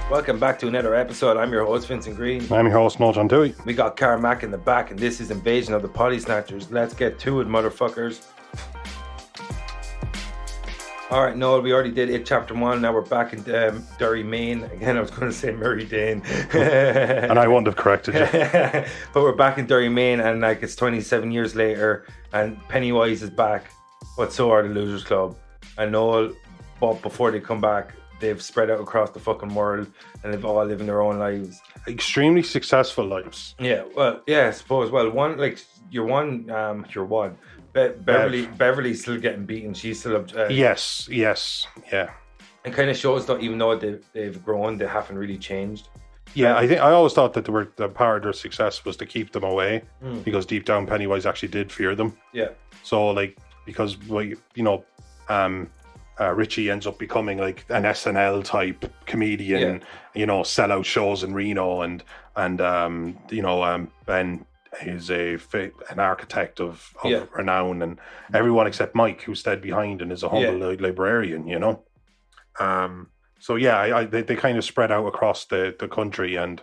Welcome back to another episode. I'm your host, Vincent Green. I'm your host, Noel John Dewey. We got Carmack in the back, and this is Invasion of the Potty Snatchers. Let's get to it, motherfuckers. All right, Noel, we already did it, Chapter 1. Now we're back in Derry, Maine. Again, I was going to say Murray Dane. And I wouldn't have corrected you. But we're back in Derry, Maine, and like it's 27 years later, and Pennywise is back, but so are the Losers Club. And Noel, but before they come back, they've spread out across the fucking world, and they've all living their own lives. Extremely successful lives. Yeah, well, yeah, I suppose. Well, Beverly's still getting beaten. She's still Yes, yeah. It kind of shows that even though they've grown, they haven't really changed. Yeah, I always thought that the part of their success was to keep them away, because deep down Pennywise actually did fear them. Yeah. So because Richie ends up becoming like an SNL type comedian, sell out shows in Reno, and Ben is an architect of renown, and everyone except Mike, who stayed behind and is a humble librarian, So they kind of spread out across the country, and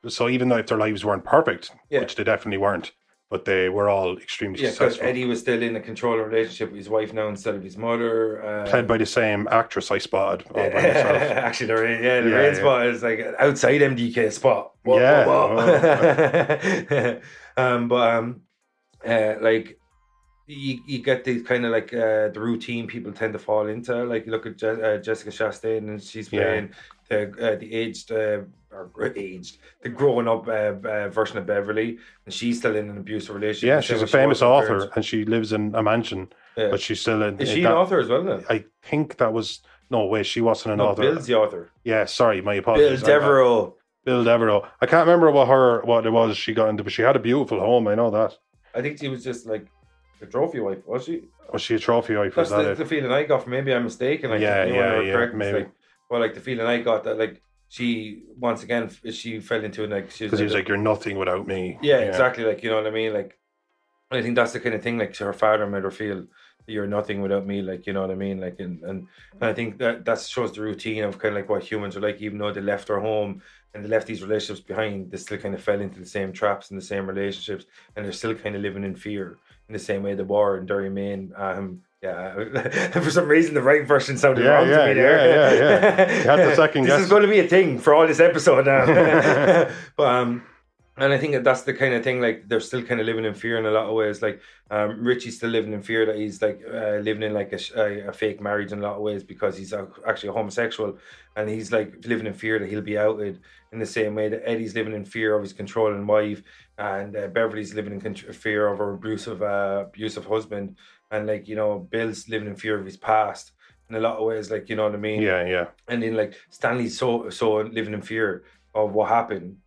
so even though if their lives weren't perfect, which they definitely weren't, but they were all extremely successful. Because Eddie was still in a controlling relationship with his wife now instead of his mother. Played by the same actress I spotted all by myself. Actually, the rain spot is like an outside MDK spot. Whoa. You get these kind of like the routine people tend to fall into. Like you look at Jessica Chastain, and she's playing the grown up version of Beverly, and she's still in an abusive relationship. Yeah, she's a famous author, and she lives in a mansion, but she's still in. Is she an author as well? Then I think that was she wasn't an author. Bill's the author. Yeah, sorry, my apologies. Bill Devereaux. I can't remember what it was she got into, but she had a beautiful home. I know that. I think she was just like a trophy wife, was she? Was she a trophy wife? That's the feeling I got. Maybe I'm mistaken. Maybe. The feeling I got that like she once again she fell into it like because he was like, "You're nothing without me." Yeah, exactly. Like, you know what I mean. Like, I think that's the kind of thing. Like, her father made her feel that you're nothing without me. Like, you know what I mean. Like, and I think that shows the routine of kind of like what humans are like. Even though they left their home and they left these relationships behind, they still kind of fell into the same traps and the same relationships, and they're still kind of living in fear in the same way they were in Derry, Maine. For some reason the right version sounded wrong to me there. Yeah. You had the second guess. This is going to be a thing for all this episode now. But and I think that's the kind of thing, like they're still kind of living in fear in a lot of ways. Like Richie's still living in fear that he's like living in like a fake marriage in a lot of ways, because he's actually a homosexual, and he's like living in fear that he'll be outed, in the same way that Eddie's living in fear of his controlling wife, and Beverly's living in fear of her abusive husband, and like, Bill's living in fear of his past in a lot of ways, like, you know what I mean? Yeah. And then like Stanley's so living in fear of what happened,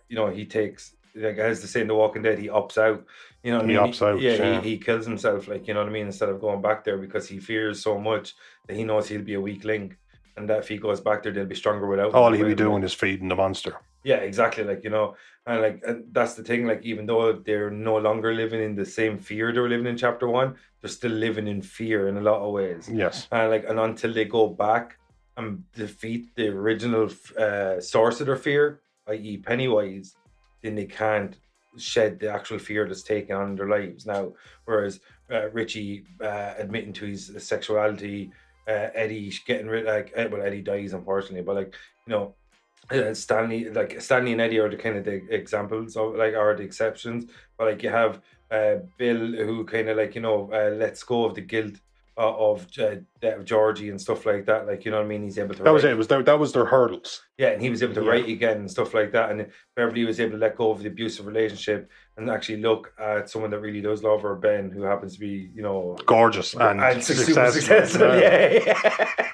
he takes, like as they say in The Walking Dead, he opts out. You know what I mean? Opts out. Yeah. He kills himself, like, you know what I mean, instead of going back there, because he fears so much that he knows he'll be a weak link, and that if he goes back there, they'll be stronger without him. All he'll be doing is feeding the monster. Yeah, exactly. Like, and that's the thing. Like, even though they're no longer living in the same fear they were living in Chapter 1, they're still living in fear in a lot of ways. Yes. And until they go back and defeat the original source of their fear, i.e. Pennywise, then they can't shed the actual fear that's taken on their lives now. Whereas Richie admitting to his sexuality, Eddie getting rid, Eddie dies unfortunately, but Stanley and Eddie are the kind of the examples of are the exceptions. But you have Bill, who kind of lets go of the guilt of Georgie and stuff like that. Like, you know what I mean? He's able to. That was their hurdles. Yeah, and he was able to write again and stuff like that. And Beverly was able to let go of the abusive relationship and actually look at someone that really does love her, Ben, who happens to be, gorgeous and successful. Yeah.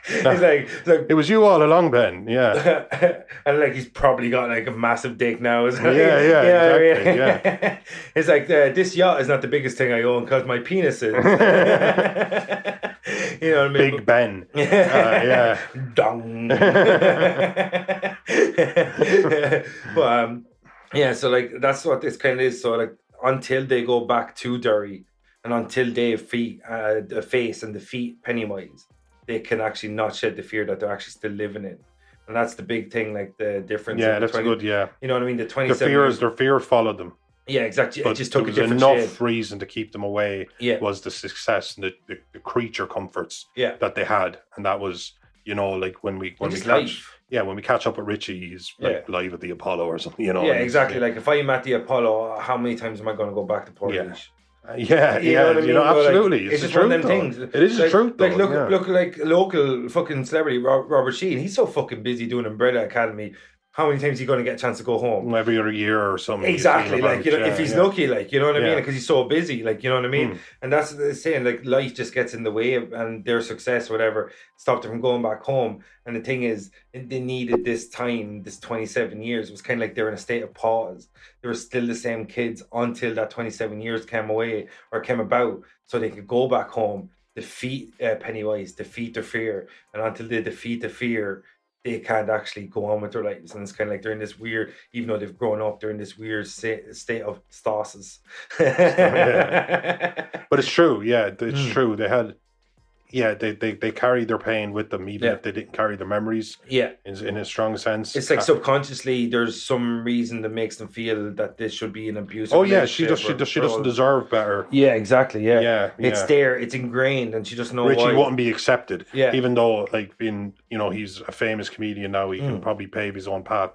He's like, it was you all along, Ben. Yeah. And he's probably got a massive dick now. Exactly. Yeah. It's like, this yacht is not the biggest thing I own because my penis is. You know what I mean? Big Ben. Yeah. Dong. But so that's what this kind of is. So until they go back to Derry, and until they face and defeat Pennywise, they can actually not shed the fear that they're actually still living in. And that's the big thing, like the difference. Yeah, that's good. Yeah, you know what I mean. The 27 their fear followed them. Yeah, exactly. But it just took there a was different enough shade. reason to keep them away. Yeah, was the success and the creature comforts. Yeah, that they had, and that was, you know, like when we catch life. when we catch up with Richie, he's like live at the Apollo or something. You know. Yeah, exactly. Like if I'm at the Apollo, how many times am I going to go back to Portage? Yeah, you know what I mean? Absolutely. Like, it's just one of them things. It is the truth, though. Like, look, like local fucking celebrity Robert Sheen. He's so fucking busy doing Umbrella Academy. How many times is he going to get a chance to go home? Every other year or something. Exactly. Like, you know, if he's lucky, like, you know what I mean? Because he's so busy, like, you know what I mean? And that's the saying, like, life just gets in the way of, and their success, whatever, stopped them from going back home. And the thing is, they needed this time, this 27 years. It was kind of like they're in a state of pause. They were still the same kids until that 27 years came away or came about, so they could go back home, defeat Pennywise, defeat their fear. And until they defeat the fear, they can't actually go on with their lives. And it's kind of like they're in this weird, even though they've grown up, they're in this weird state of stasis. But it's true. Yeah, it's true. They had, they carried their pain with them, even if they didn't carry their memories. Yeah. In a strong sense. It's like subconsciously there's some reason that makes them feel that this should be an abusive relationship. She doesn't deserve better. Yeah, exactly. Yeah. It's there, it's ingrained, and she doesn't know Richie why. wouldn't be accepted. Yeah. Even though, like, being, you know, he's a famous comedian now, he can probably pave his own path.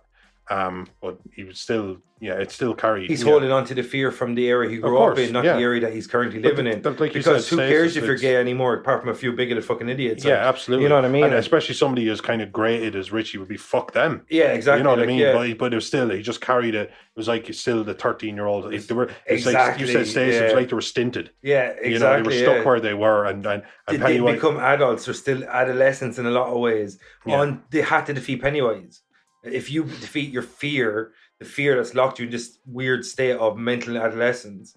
But he was still, it's still carried. He's holding on to the fear from the area he grew up in, not the area that he's currently living in. Like because who cares if you're gay anymore, apart from a few bigoted fucking idiots? Yeah, absolutely. You know what I mean? And especially somebody as kind of grated as Richie would be, fuck them. Yeah, exactly. You know what I mean? Yeah. But it was still, he just carried it. It was like he's still the 13-year-old. They were, like you said, Stacey, it was like they were stinted. Yeah, exactly. You know, they were stuck where they were, and they didn't become adults. They're still adolescents in a lot of ways. Yeah. They had to defeat Pennywise. If you defeat your fear, the fear that's locked you in this weird state of mental adolescence,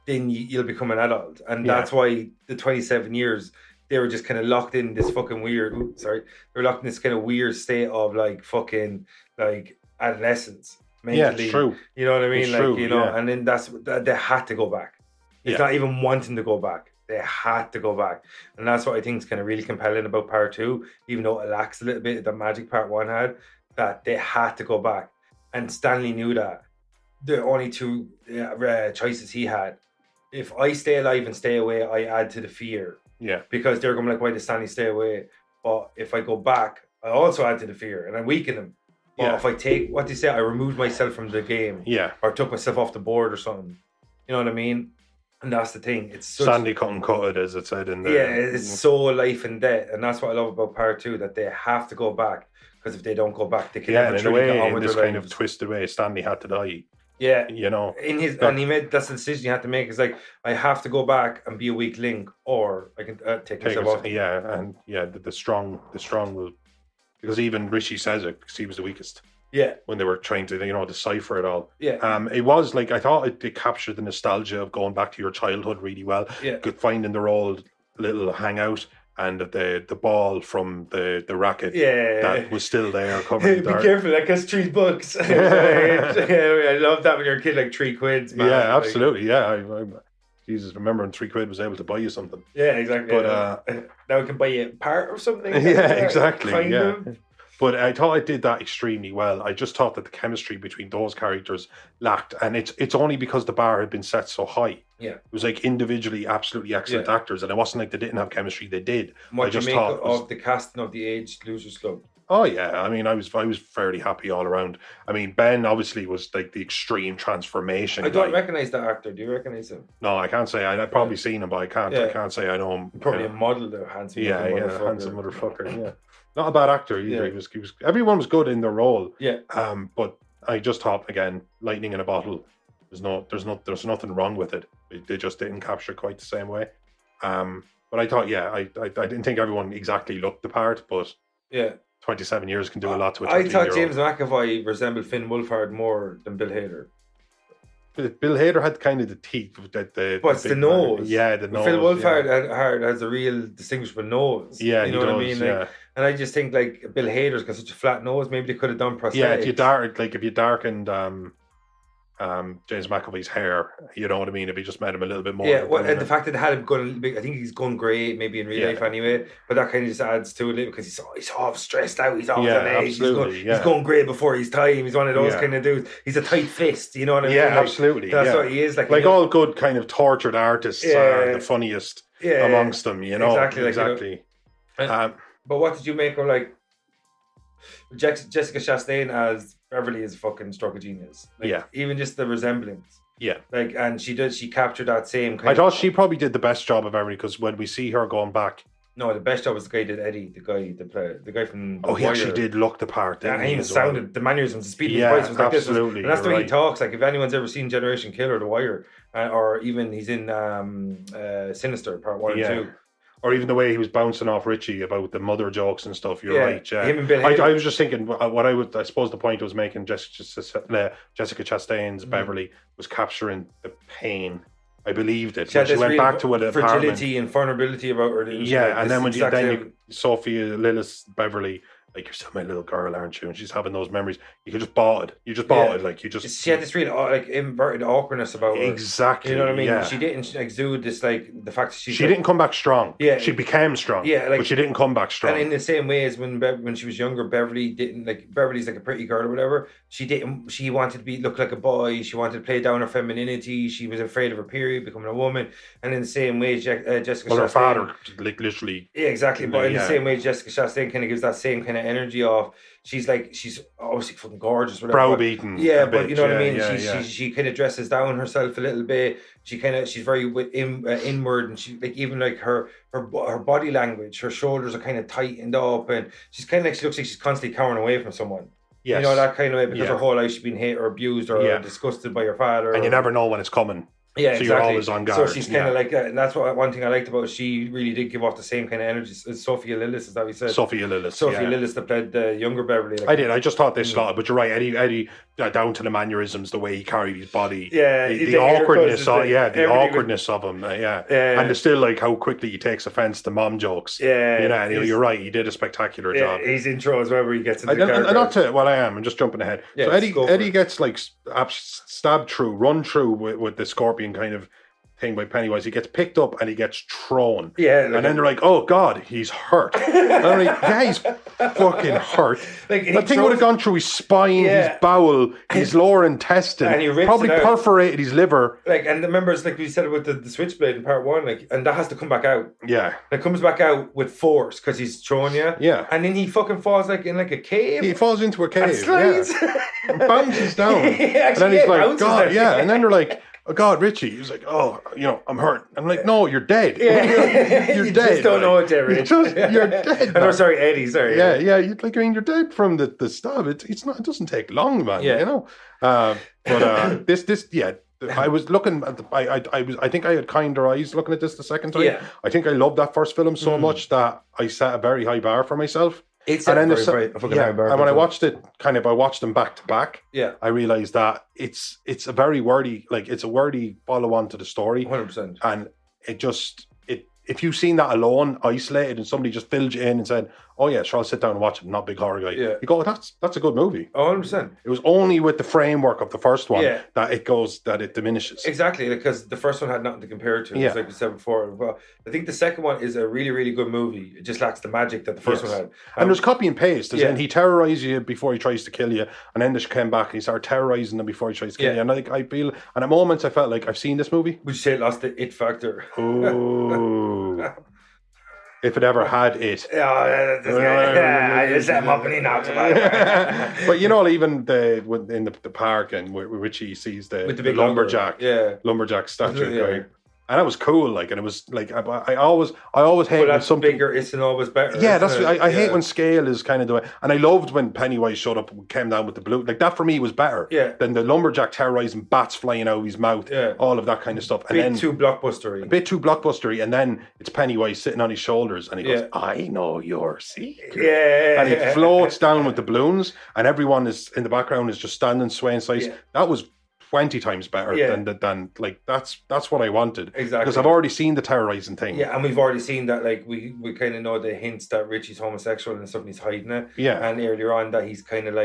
then you'll become an adult. And that's why the 27 years, they were just kind of locked in this fucking weird, they're locked in this kind of weird state of like fucking like adolescence. Mentally. Yeah, it's true. You know what I mean? It's like, true, you know, and then they had to go back. It's not even wanting to go back. They had to go back. And that's what I think is kind of really compelling about part 2, even though it lacks a little bit of the magic part 1 had, that they had to go back. And Stanley knew that. The only two choices he had. If I stay alive and stay away, I add to the fear. Yeah. Because they're going to be like, why does Stanley stay away? But if I go back, I also add to the fear and I weaken him. But if I take, what they say, I removed myself from the game. Yeah. Or took myself off the board or something. You know what I mean? And that's the thing. It's Sandy couldn't cut it, as it said in the... Yeah, it's so life and death. And that's what I love about part 2, that they have to go back. Because if they don't go back, they can never truly get on with their lives. In this kind of twisted way, Stanley had to die. Yeah. You know. And he made, that's the decision he had to make. It's like, I have to go back and be a weak link, or I can take myself off. Yeah, and the strong will... Because even Richie says it, because he was the weakest. Yeah. When they were trying to, decipher it all. Yeah. It was like, I thought it captured the nostalgia of going back to your childhood really well. Yeah. Finding their old little hangout, and the ball from the racket that was still there covered in dirt. Be careful, that gets $3. I love that when you're a kid, like £3, man. Yeah, absolutely. I Jesus, remembering £3 was able to buy you something. Yeah, exactly. But now it can buy you a part or something. Yeah, exactly. Kind of. But I thought I did that extremely well. I just thought that the chemistry between those characters lacked, and it's only because the bar had been set so high. Yeah, it was like individually absolutely excellent actors, and it wasn't like they didn't have chemistry; they did. What do you make of the casting of the Aged Losers Club? Oh yeah, I mean, I was fairly happy all around. I mean, Ben obviously was like the extreme transformation. I don't recognize that actor. Do you recognize him? No, I can't say. I've probably seen him, but I can't say I know him. Probably a model, though, handsome. Handsome motherfucker. Yeah. Not a bad actor either. He was. Everyone was good in their role. Yeah. But I just thought, again, lightning in a bottle. There's nothing wrong with it. They just didn't capture quite the same way. But I thought, I didn't think everyone exactly looked the part, but 27 years can do a lot to a 13-year-old. I thought James McAvoy resembled Finn Wolfhard more than Bill Hader. Bill Hader had kind of the teeth. What's the nose? Yeah, the nose. Phil Wolfhard has a real distinguishable nose. Yeah, you know what I mean? Like, and I just think like Bill Hader's got such a flat nose. Maybe they could have done prosthetics. Yeah, if you darkened James McAvoy's hair. You know what I mean? If he just made him a little bit more. Yeah, well, and the fact that they had him going a little bit, I think he's gone grey maybe in real life anyway, but that kind of just adds to it because he's all stressed out, he's always on edge, he's going grey before his time, he's one of those kind of dudes, he's a tight fist, you know what I mean? Yeah, absolutely. That's what he is. Like all good kind of tortured artists are the funniest amongst them, you know? Exactly. But what did you make of like Jessica Chastain as Beverly is fucking stroke of genius. Like, even just the resemblance. Yeah. Like, and she captured that same kind I thought she probably did the best job of everybody because when we see her going back. No, the best job was the guy that did Eddie, the guy from The Wire. He actually did look the part. Yeah, and he sounded, the mannerisms, the speed of his voice was like absolutely, this. And that's the way he talks. Like, if anyone's ever seen Generation Killer, The Wire, or even he's in Sinister, Part 1 and 2. Or even the way he was bouncing off Richie about the mother jokes and stuff. You're right. Yeah. Him and Bill I was just thinking I suppose the point I was making Jessica Chastain's Beverly was capturing the pain. I believed it. When she went back to an fragility and vulnerability about her. And then when Sophia Lillis Beverly, like, you're still my little girl, aren't you? And she's having those memories. You could just bought it. You just bought it. Like, you just. She had this real like inverted awkwardness about her. Exactly. You know what I mean? Yeah. She didn't exude this, like, the fact that she didn't come back strong. Yeah. She became strong. Yeah. Like, but she didn't come back strong. And in the same way as when she was younger, Beverly's like a pretty girl or whatever. She wanted to look like a boy. She wanted to play down her femininity. She was afraid of her period, becoming a woman. And in the same way, Jessica Chastain. Her father, like, literally. Yeah, exactly. But in the same way, Jessica Chastain kind of gives that same kind of energy off. She's obviously fucking gorgeous, whatever. Browbeaten. Yeah, but you know what I mean? She kind of dresses down herself a little bit. She's very inward, and she, like, even like her body language, her shoulders are kind of tightened up, and she's kind of like, she looks like she's constantly cowering away from someone. Yes. You know, that kind of way, because her whole life she's been hate or abused or disgusted by her father. And you never know when it's coming. Yeah, so exactly. You're always on guard. So she's kind of like that, and that's what one thing I liked about it. She really did give off the same kind of energy as Sophia Lillis, is that we said? Sophia Lillis that played the younger Beverly. Like, I did. I just thought they slotted, but you're right. Eddie, down to the mannerisms, the way he carried his body, the awkwardness, awkwardness of him, and it's still like how quickly he takes offense to mom jokes. And you're right. He did a spectacular job. His intro as well, where he gets into I'm just jumping ahead. So Eddie gets like stabbed through, run through with the scorpion kind of thing by Pennywise. He gets picked up and he gets thrown. And then they're like, "Oh God, he's hurt." And I'm like, "Yeah, he's fucking hurt." Like, that thing would have gone through his spine, his bowel, his lower intestine, and probably perforated his liver. Like, and remember, it's like we said with the switchblade in Part 1, like, and that has to come back out. Yeah, it comes back out with force because he's thrown you. Yeah, and then he fucking falls like in like a cave. He falls into a cave. And slides. And bounces down. And then he's like, "God, and then they're like, "Oh God, Richie." He's like, "Oh, I'm hurt." I'm like, "No, you're dead. You're you dead. Just don't know it, Derry. You're dead." No, sorry, Eddie. Sorry. Yeah. You're dead from the stab. It's not. It doesn't take long, man. You know. This. I was looking at I think I had kinder eyes looking at this the second time. Yeah. I think I loved that first film so much that I set a very high bar for myself. It's and when I watched it, I watched them back to back. Yeah, I realized that it's a very wordy, it's a wordy follow on to the story. 100%. And if you've seen that alone, isolated, and somebody just filled you in and said, "Oh yeah, sure, I'll sit down and watch it," I'm not a big horror guy. Yeah. You go, that's a good movie. 100%. It was only with the framework of the first one that it diminishes. Exactly, because the first one had nothing to compare it to. It's like we said before. Well, I think the second one is a really, really good movie. It just lacks the magic that the first one had. And there's copy and paste. And he terrorizes you before he tries to kill you, and then they came back and he started terrorizing them before he tries to kill you. And I feel, and at moments I felt like I've seen this movie. Would you say it lost the it factor? Oh. If it ever had it. I just set him up and he knocks him out. But even in the park and where Richie sees the lumberjack, lumberjack statue guy. And that was cool, and it was I always hate when something bigger isn't always better. Yeah, that's I hate when scale is kind of the way. And I loved when Pennywise showed up and came down with the blue. Like, that for me was better than the lumberjack terrorizing bats flying out of his mouth. Yeah. All of that kind of stuff. And a bit too blockbustery. And then it's Pennywise sitting on his shoulders and he goes, "I know your secret." Yeah. And he floats down with the balloons and everyone is in the background is just standing swaying sides. Yeah. That was 20 times better than that's what I wanted. Exactly. Because I've already seen the terrorizing thing. Yeah, and we've already seen that, we kind of know the hints that Richie's homosexual and stuff and he's hiding it. Yeah. And earlier on that he's kind of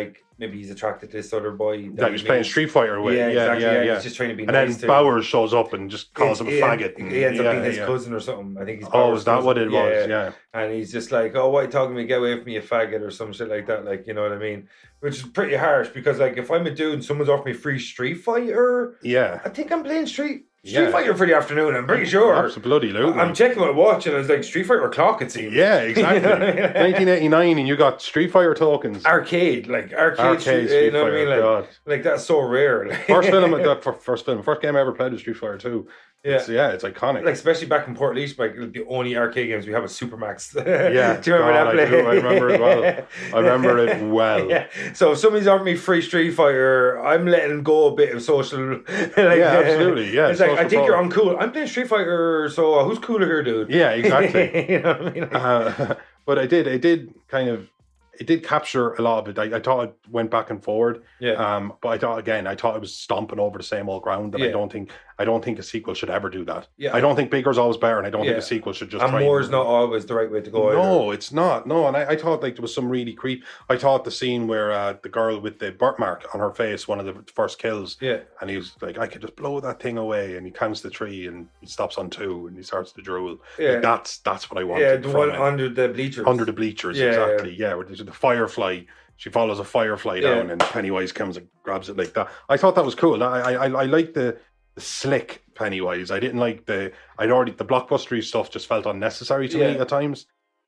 maybe he's attracted to this other boy that he's playing Street Fighter with. Yeah, exactly. Yeah. yeah. He's just trying to be And nice then to Bowers shows up and just calls him a faggot. He ends up being his cousin or something. I think he's Oh, Bowers' is that cousin. what it was? Yeah. And he's just like, oh, why are you talking to me? Get away from me, you faggot, or some shit like that. Like, you know what I mean? Which is pretty harsh because, like, if I'm a dude and someone's offering me free Street Fighter, Yeah. I think I'm playing Street Fighter for the afternoon. I'm pretty sure. Absolutely. I'm checking my watch and I was like, Street Fighter o'clock, it seems. Yeah, exactly. 1989, and you got Street Fighter tokens. Arcade Street, you know what I mean? God. Like that's so rare. Like. First game I ever played was Street Fighter 2. Yeah, it's iconic. Like especially back in Port Leash, like the only arcade games we have is Supermax. Yeah, do you remember that play? I remember it well. I remember it well. Yeah. So if somebody's offering me free Street Fighter, I'm letting go a bit of social. Absolutely. Yeah, it's like I think you're uncool. I'm playing Street Fighter, so who's cooler here, dude? Yeah, exactly. You know what I mean? But it did capture a lot of it. I thought it went back and forward. Yeah. But I thought it was stomping over the same old ground. And I don't think a sequel should ever do that. Yeah. I don't think bigger's always better, and I don't think a sequel should just. And more's not always the right way to go. No, it's not. No, and I thought like there was some really creep. I thought the scene where the girl with the birthmark on her face, one of the first kills. Yeah. And he was like, I could just blow that thing away, and he counts to 3, and he stops on 2, and he starts to drool. Yeah. Like, that's what I wanted. Yeah, the one under the bleachers. Under the bleachers, exactly. Yeah, where there's the firefly. She follows a firefly down, and Pennywise comes and grabs it like that. I thought that was cool. I liked the slick Pennywise. I didn't like the blockbustery stuff. Just felt unnecessary to me at times.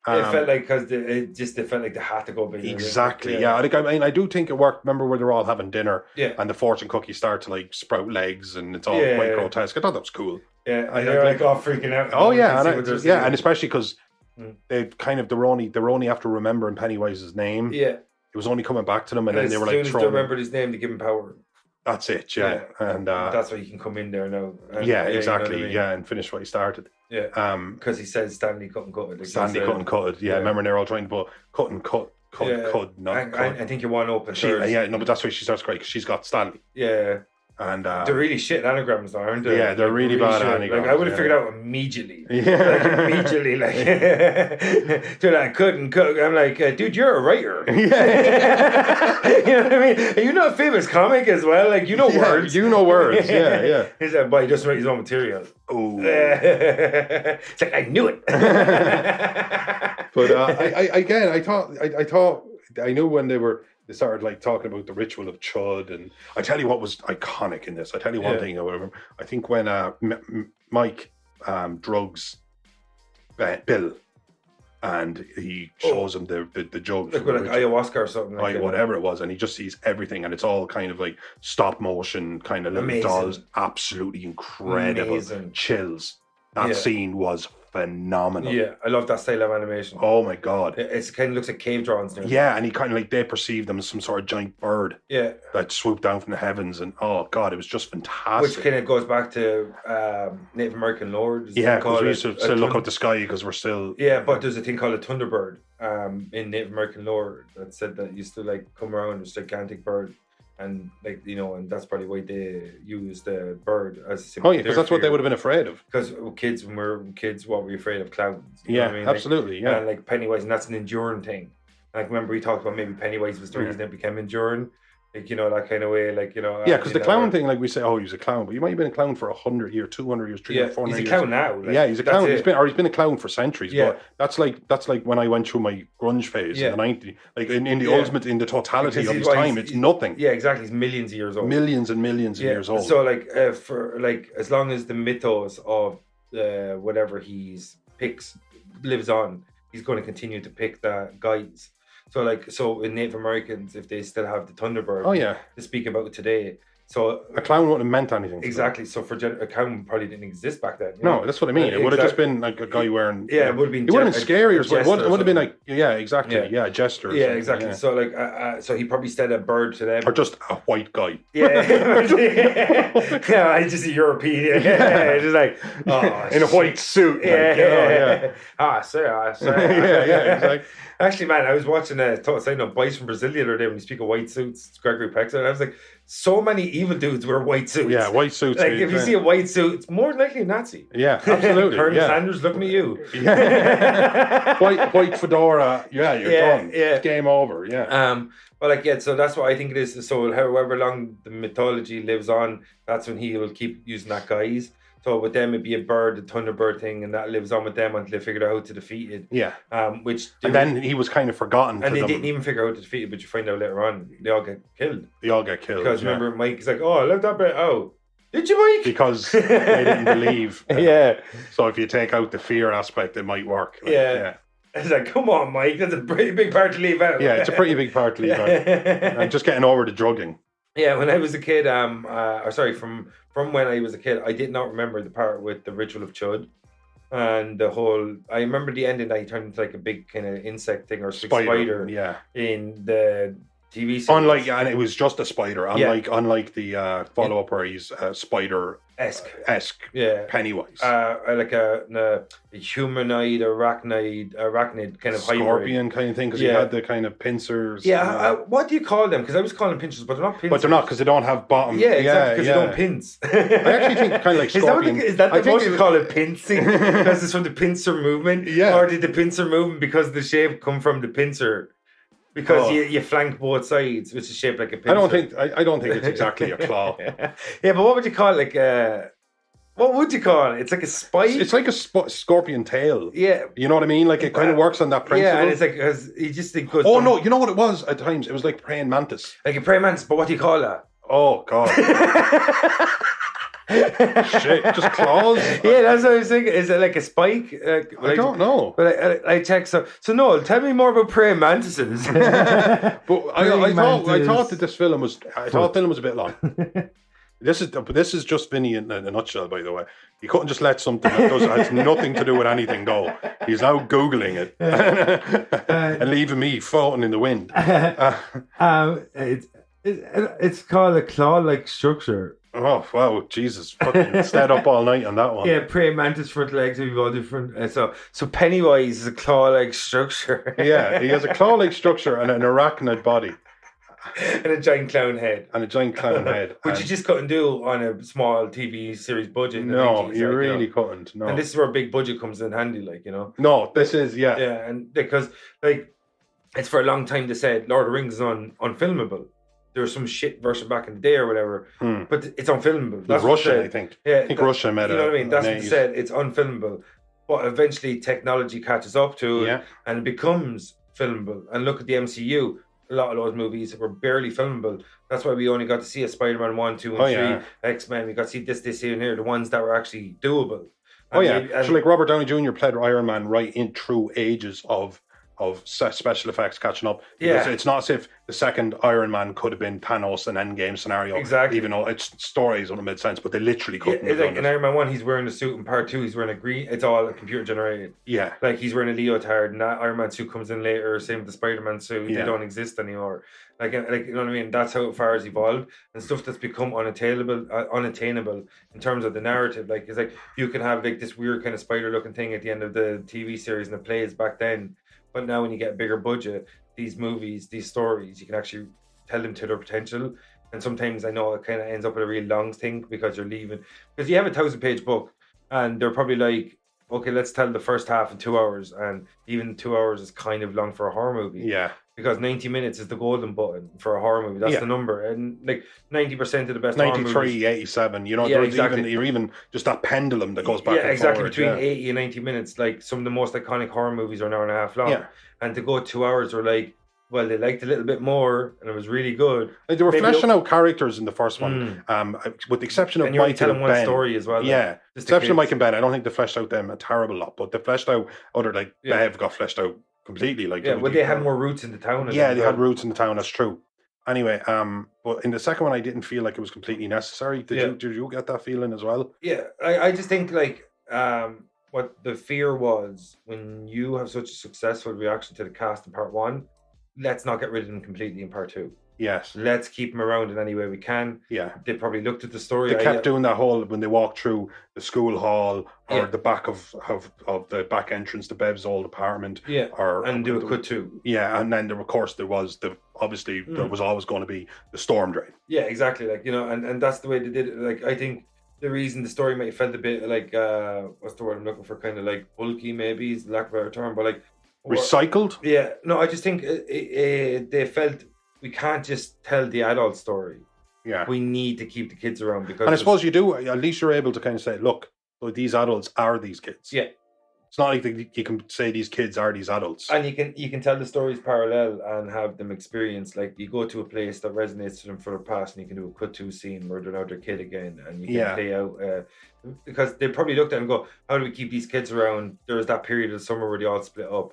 It felt like because it felt like they had to go big. Exactly. Yeah. I do think it worked. Remember where they're all having dinner? Yeah. And the fortune cookies start to like sprout legs, and it's all quite grotesque. I thought that was cool. Yeah. And they're like all freaking out. Oh yeah, and especially because they they're only after remembering Pennywise's name. Yeah. It was only coming back to them, and then they were like, as soon as they remembered his name, to give him power. That's it, yeah. And that's why he can come in there now. And, exactly, you know what I mean? and finish what he started. Yeah, because he said Stanley couldn't cut it. Like Stanley couldn't cut it. Yeah, remember they're all trying to cut, not cut. I think you want to open. But that's why she starts crying because she's got Stanley. Yeah. And they're really shit anagrams, though, aren't they? Yeah, they're really bad anagrams. Like I would have figured out immediately. Yeah, immediately. Like, dude, I couldn't cook. I'm like, dude, you're a writer. Yeah, you know what I mean? Are you not a famous comic as well? Like, you know words. You know words. Yeah. He's like, but he doesn't write his own material. Oh, it's like I knew it. But I thought I knew when they started like talking about the ritual of Chud, and I tell you what was iconic in this. I tell you one thing. I remember. I think when Mike drugs Bill, and he shows him the jug, like ayahuasca or something, like whatever it was, and he just sees everything, and it's all kind of like stop motion, kind of little dolls, absolutely incredible. Chills. That scene was phenomenal. Yeah, I love that style of animation. Oh my god, it kind of looks like cave drawings now. Yeah, and he kind of like they perceive them as some sort of giant bird. Yeah, that swooped down from the heavens, and oh god, it was just fantastic. Which kind of goes back to Native American lore. Yeah, because we used to still look up the sky because we're still. Yeah, but there's a thing called a thunderbird in Native American lore that said that used to like come around this gigantic bird. And like and that's probably why they use the bird as a symbol. Oh yeah, because that's what they would have been afraid of. Because when we were kids, what were we afraid of? Clowns. You know what I mean? Absolutely. Like, and like Pennywise, and that's an enduring thing. Like remember we talked about maybe Pennywise was the reason it became enduring. Like that kind of way, like Yeah, because the clown thing, like we say, oh, he's a clown, but he might have been a clown for 100 years, 200 years, 300, 400 years. He's a clown now. Like, yeah, he's a clown. He's been a clown for centuries. Yeah. But that's like when I went through my grunge phase in the 90s. Like in the ultimate, in the totality of his time, it's nothing. Yeah, exactly. He's millions of years old. Millions and millions of years old. So like for like as long as the mythos of whatever he's picks lives on, he's going to continue to pick that guides. So in Native Americans, if they still have the Thunderbird, to speak about today, so a clown wouldn't have meant anything. Exactly. So for a clown probably didn't exist back then. No, that's what I mean. It would have just been like a guy wearing. Yeah, it would have been. It would have been scary, or it would have been like exactly, a jester. Yeah, exactly. Yeah. So like, so he probably said a bird to them, or just a white guy. Yeah, yeah, just a European. Yeah, just like in a white suit. Yeah. I say. Yeah, exactly. Actually, man, I was watching Boys from Brazil the other day when you speak of white suits, it's Gregory Peck, and I was like, so many evil dudes wear white suits. Yeah, white suits. Like, if you see a white suit, it's more than likely a Nazi. Yeah, absolutely. Colonel yeah. Sanders looking at you. Yeah. white fedora. Yeah, you're done. Yeah. It's game over. Yeah. But like, yeah, so that's what I think it is. So however long the mythology lives on, that's when he will keep using that guise. So with them, it'd be a bird, the Thunderbird thing, and that lives on with them until they figured out how to defeat it. Yeah. And then he was kind of forgotten. And they didn't even figure out how to defeat it, but you find out later on, they all get killed. Because remember, Mike is like, oh, I left that bit out. Did you, Mike? Because they didn't believe. Yeah. So if you take out the fear aspect, it might work. Yeah. It's like, come on, Mike, that's a pretty big part to leave out. Yeah, it's a pretty big part to leave out. And just getting over the drugging. Yeah, when I was a kid, from when I was a kid, I did not remember the part with the ritual of Chud. And I remember the ending that he turned into like a big kind of insect thing or spider in the TV series. And it was just a spider. Unlike the follow-up where he's spider-esque Pennywise. Like a humanoid, arachnid kind of scorpion kind of thing, because he had the kind of pincers. Yeah, what do you call them? Because I was calling them pinchers, but they're not pincers. But they're not, because they don't have bottom. Yeah, exactly, because they don't pinch. I actually think kind of like scorpion. Is that what you call it, pincing? Because it's from the pincer movement? Yeah. Or did the pincer movement, because the shape come from the pincer? Because you flank both sides, which is shaped like a pincer. I don't think it's exactly a claw. Yeah, but what would you call it? What would you call it? It's like a spike. It's like a scorpion tail. Yeah, you know what I mean. Like it kind of works on that principle. Yeah, and it's like you just think. Oh no, you know what it was at times? It was like praying mantis. Like a praying mantis, but what do you call that? Oh God. Shit, just claws. Yeah, that's what I was thinking. Is it like a spike? I don't know. But I checked. So Noel, tell me more about praying mantises. But I thought that this film was. I thought the film was a bit long. This is just Vinnie in a nutshell, by the way. He couldn't just let something that has nothing to do with anything go. He's now Googling it and leaving me floating in the wind. It's called a claw-like structure. Oh, wow, Jesus. Fucking stayed up all night on that one. Yeah, praying mantis front legs are all different. So Pennywise is a claw-like structure. Yeah, he has a claw-like structure and an arachnid body. And a giant clown head. Which you just couldn't do on a small TV series budget. No, you really couldn't. No. And this is where a big budget comes in handy, like, you know. No, this is, Yeah, and because, like, it's for a long time they said Lord of the Rings is unfilmable. There was some shit version back in the day or whatever, but it's unfilmable. That's Russia, I think. Yeah, I think Russia made it. You know what I mean? That's what they said. It's unfilmable. But eventually technology catches up to it and it becomes filmable. And look at the MCU. A lot of those movies were barely filmable. That's why we only got to see a Spider-Man 1, 2, and 3. X-Men, we got to see this here and here, the ones that were actually doable. So like Robert Downey Jr. played Iron Man right in through ages of special effects catching up. Because it's not as if the second Iron Man could have been Thanos and Endgame scenario. Exactly. Even though its stories wouldn't have made sense, but they literally couldn't have like done in Iron Man 1, he's wearing a suit. In part 2, he's wearing a green. It's all computer generated. Yeah. Like he's wearing a leotard, and that Iron Man suit comes in later. Same with the Spider-Man suit. They don't exist anymore. Like you know what I mean? That's how far it's evolved. And stuff that's become unattainable in terms of the narrative. Like it's like you can have like this weird kind of spider-looking thing at the end of the TV series and it plays back then. But now when you get a bigger budget, these movies, these stories, you can actually tell them to their potential. And sometimes I know it kind of ends up with a real long thing because you're leaving. Because you have a 1,000-page book and they're probably like, okay, let's tell the first half in 2 hours. And even 2 hours is kind of long for a horror movie. Yeah. Because 90 minutes is the golden button for a horror movie. That's the number. And like 90% of the best 93, horror movies, 87, you know, you're even just that pendulum that goes back and exactly. forward. Between 80 and 90 minutes, like some of the most iconic horror movies are an hour and a half long. Yeah. And to go 2 hours are like, well, they liked a little bit more and it was really good. Like they were fleshing out characters in the first one, with the exception of and you're Mike telling and one Ben. story as well. Yeah, exception of Mike and Ben. I don't think they fleshed out them a terrible lot, but they fleshed out Bev got fleshed out completely. Like they had more roots in the town. They had roots in the town. That's true. Anyway, but in the second one, I didn't feel like it was completely necessary. Did you get that feeling as well? Yeah, I just think like what the fear was when you have such a successful reaction to the cast in part 1, let's not get rid of them completely in part 2. Yes. Let's keep them around in any way we can. Yeah. They probably looked at the story. They kept doing that whole when they walked through the school hall or Yeah. the back of the back entrance to Bev's old apartment. Yeah. Or And do a cut too. Yeah, and then there was there was always going to be the storm drain. Yeah, exactly. Like, and that's the way they did it. Like, I think the reason the story might have felt a bit like what's the word I'm looking for? Kind of like bulky, maybe is the lack of a better term, but like recycled. Yeah, no, I just think they felt we can't just tell the adult story. Yeah, we need to keep the kids around because. And I suppose you do. At least you're able to kind of say, look, these adults are these kids. Yeah. It's not like you can say these kids are these adults. And you can tell the stories parallel and have them experience, like you go to a place that resonates to them for the past and you can do a cut to scene where they're now their kid again and you can play out because they probably looked at it and go, how do we keep these kids around? There was that period of summer where they all split up.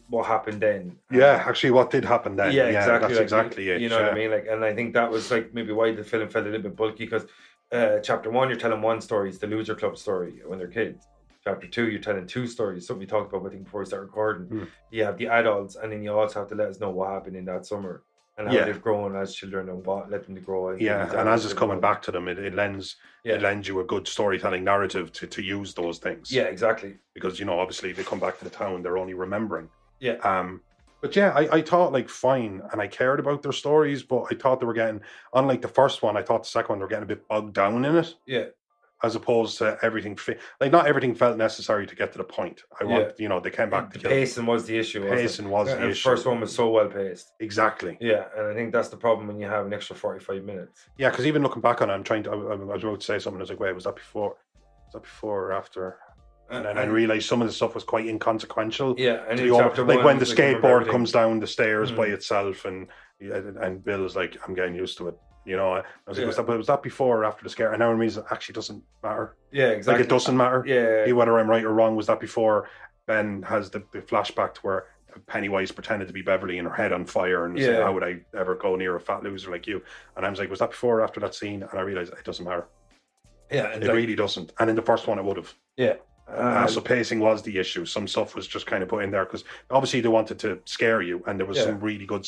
What happened then? Yeah, actually what did happen then? Yeah, exactly. That's like, exactly it. You know what I mean? Like, and I think that was like maybe why the film felt a little bit bulky because chapter 1 you're telling one story, it's the loser club story when they're kids. Chapter 2, you're telling 2 stories. Something we talked about, I think, before we start recording. You have the adults, and then you also have to let us know what happened in that summer and how they've grown as children and what let them to grow. And as it's coming back to them, it lends you a good storytelling narrative to use those things. Yeah, exactly. Because obviously they come back to the town, they're only remembering. Yeah. But yeah, I thought like fine, and I cared about their stories, but I thought they were getting, unlike the first one, I thought the second one they were getting a bit bogged down in it. Yeah. As opposed to everything, not everything felt necessary to get to the point. They came back to the pacing was the issue. Pacing was the issue. The first one was so well paced. Exactly. Yeah, and I think that's the problem when you have an extra 45 minutes. Yeah, because even looking back on it, I was about to say something. I was like, wait, was that before or after? And then I realized some of the stuff was quite inconsequential. Yeah, and like when the skateboard comes down the stairs by itself, and Bill's like, I'm getting used to it. I was like, was that before or after the scare? And now it means it actually doesn't matter. Yeah, exactly. Like it doesn't matter. Yeah. Whether I'm right or wrong, was that before Ben has the flashback to where Pennywise pretended to be Beverly and her head on fire and said, how would I ever go near a fat loser like you? And I was like, was that before or after that scene? And I realized it doesn't matter. Yeah. It really doesn't. And in the first one, it would have. Yeah. So pacing was the issue. Some stuff was just kind of put in there because obviously they wanted to scare you, and there was some really good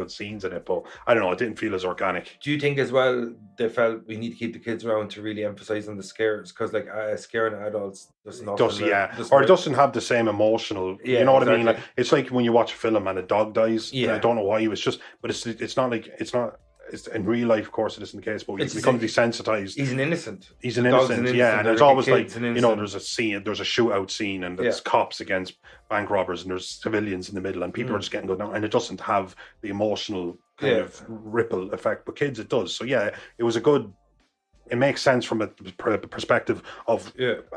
scenes in it. But I don't know, it didn't feel as organic. Do you think as well they felt we need to keep the kids around to really emphasize on the scares because like scaring adults doesn't or it doesn't have the same emotional. You know what I mean? Like it's like when you watch a film and a dog dies. Yeah, I don't know why. But it's not like it's not. It's in real life, of course, it isn't the case, but he's become desensitized. He's an innocent. Yeah. And there's always like, there's a scene, there's a shootout scene, and there's cops against bank robbers, and there's civilians in the middle, and people are just getting good now, and it doesn't have the emotional kind of ripple effect. But kids, it does. So yeah, it was it makes sense from a perspective of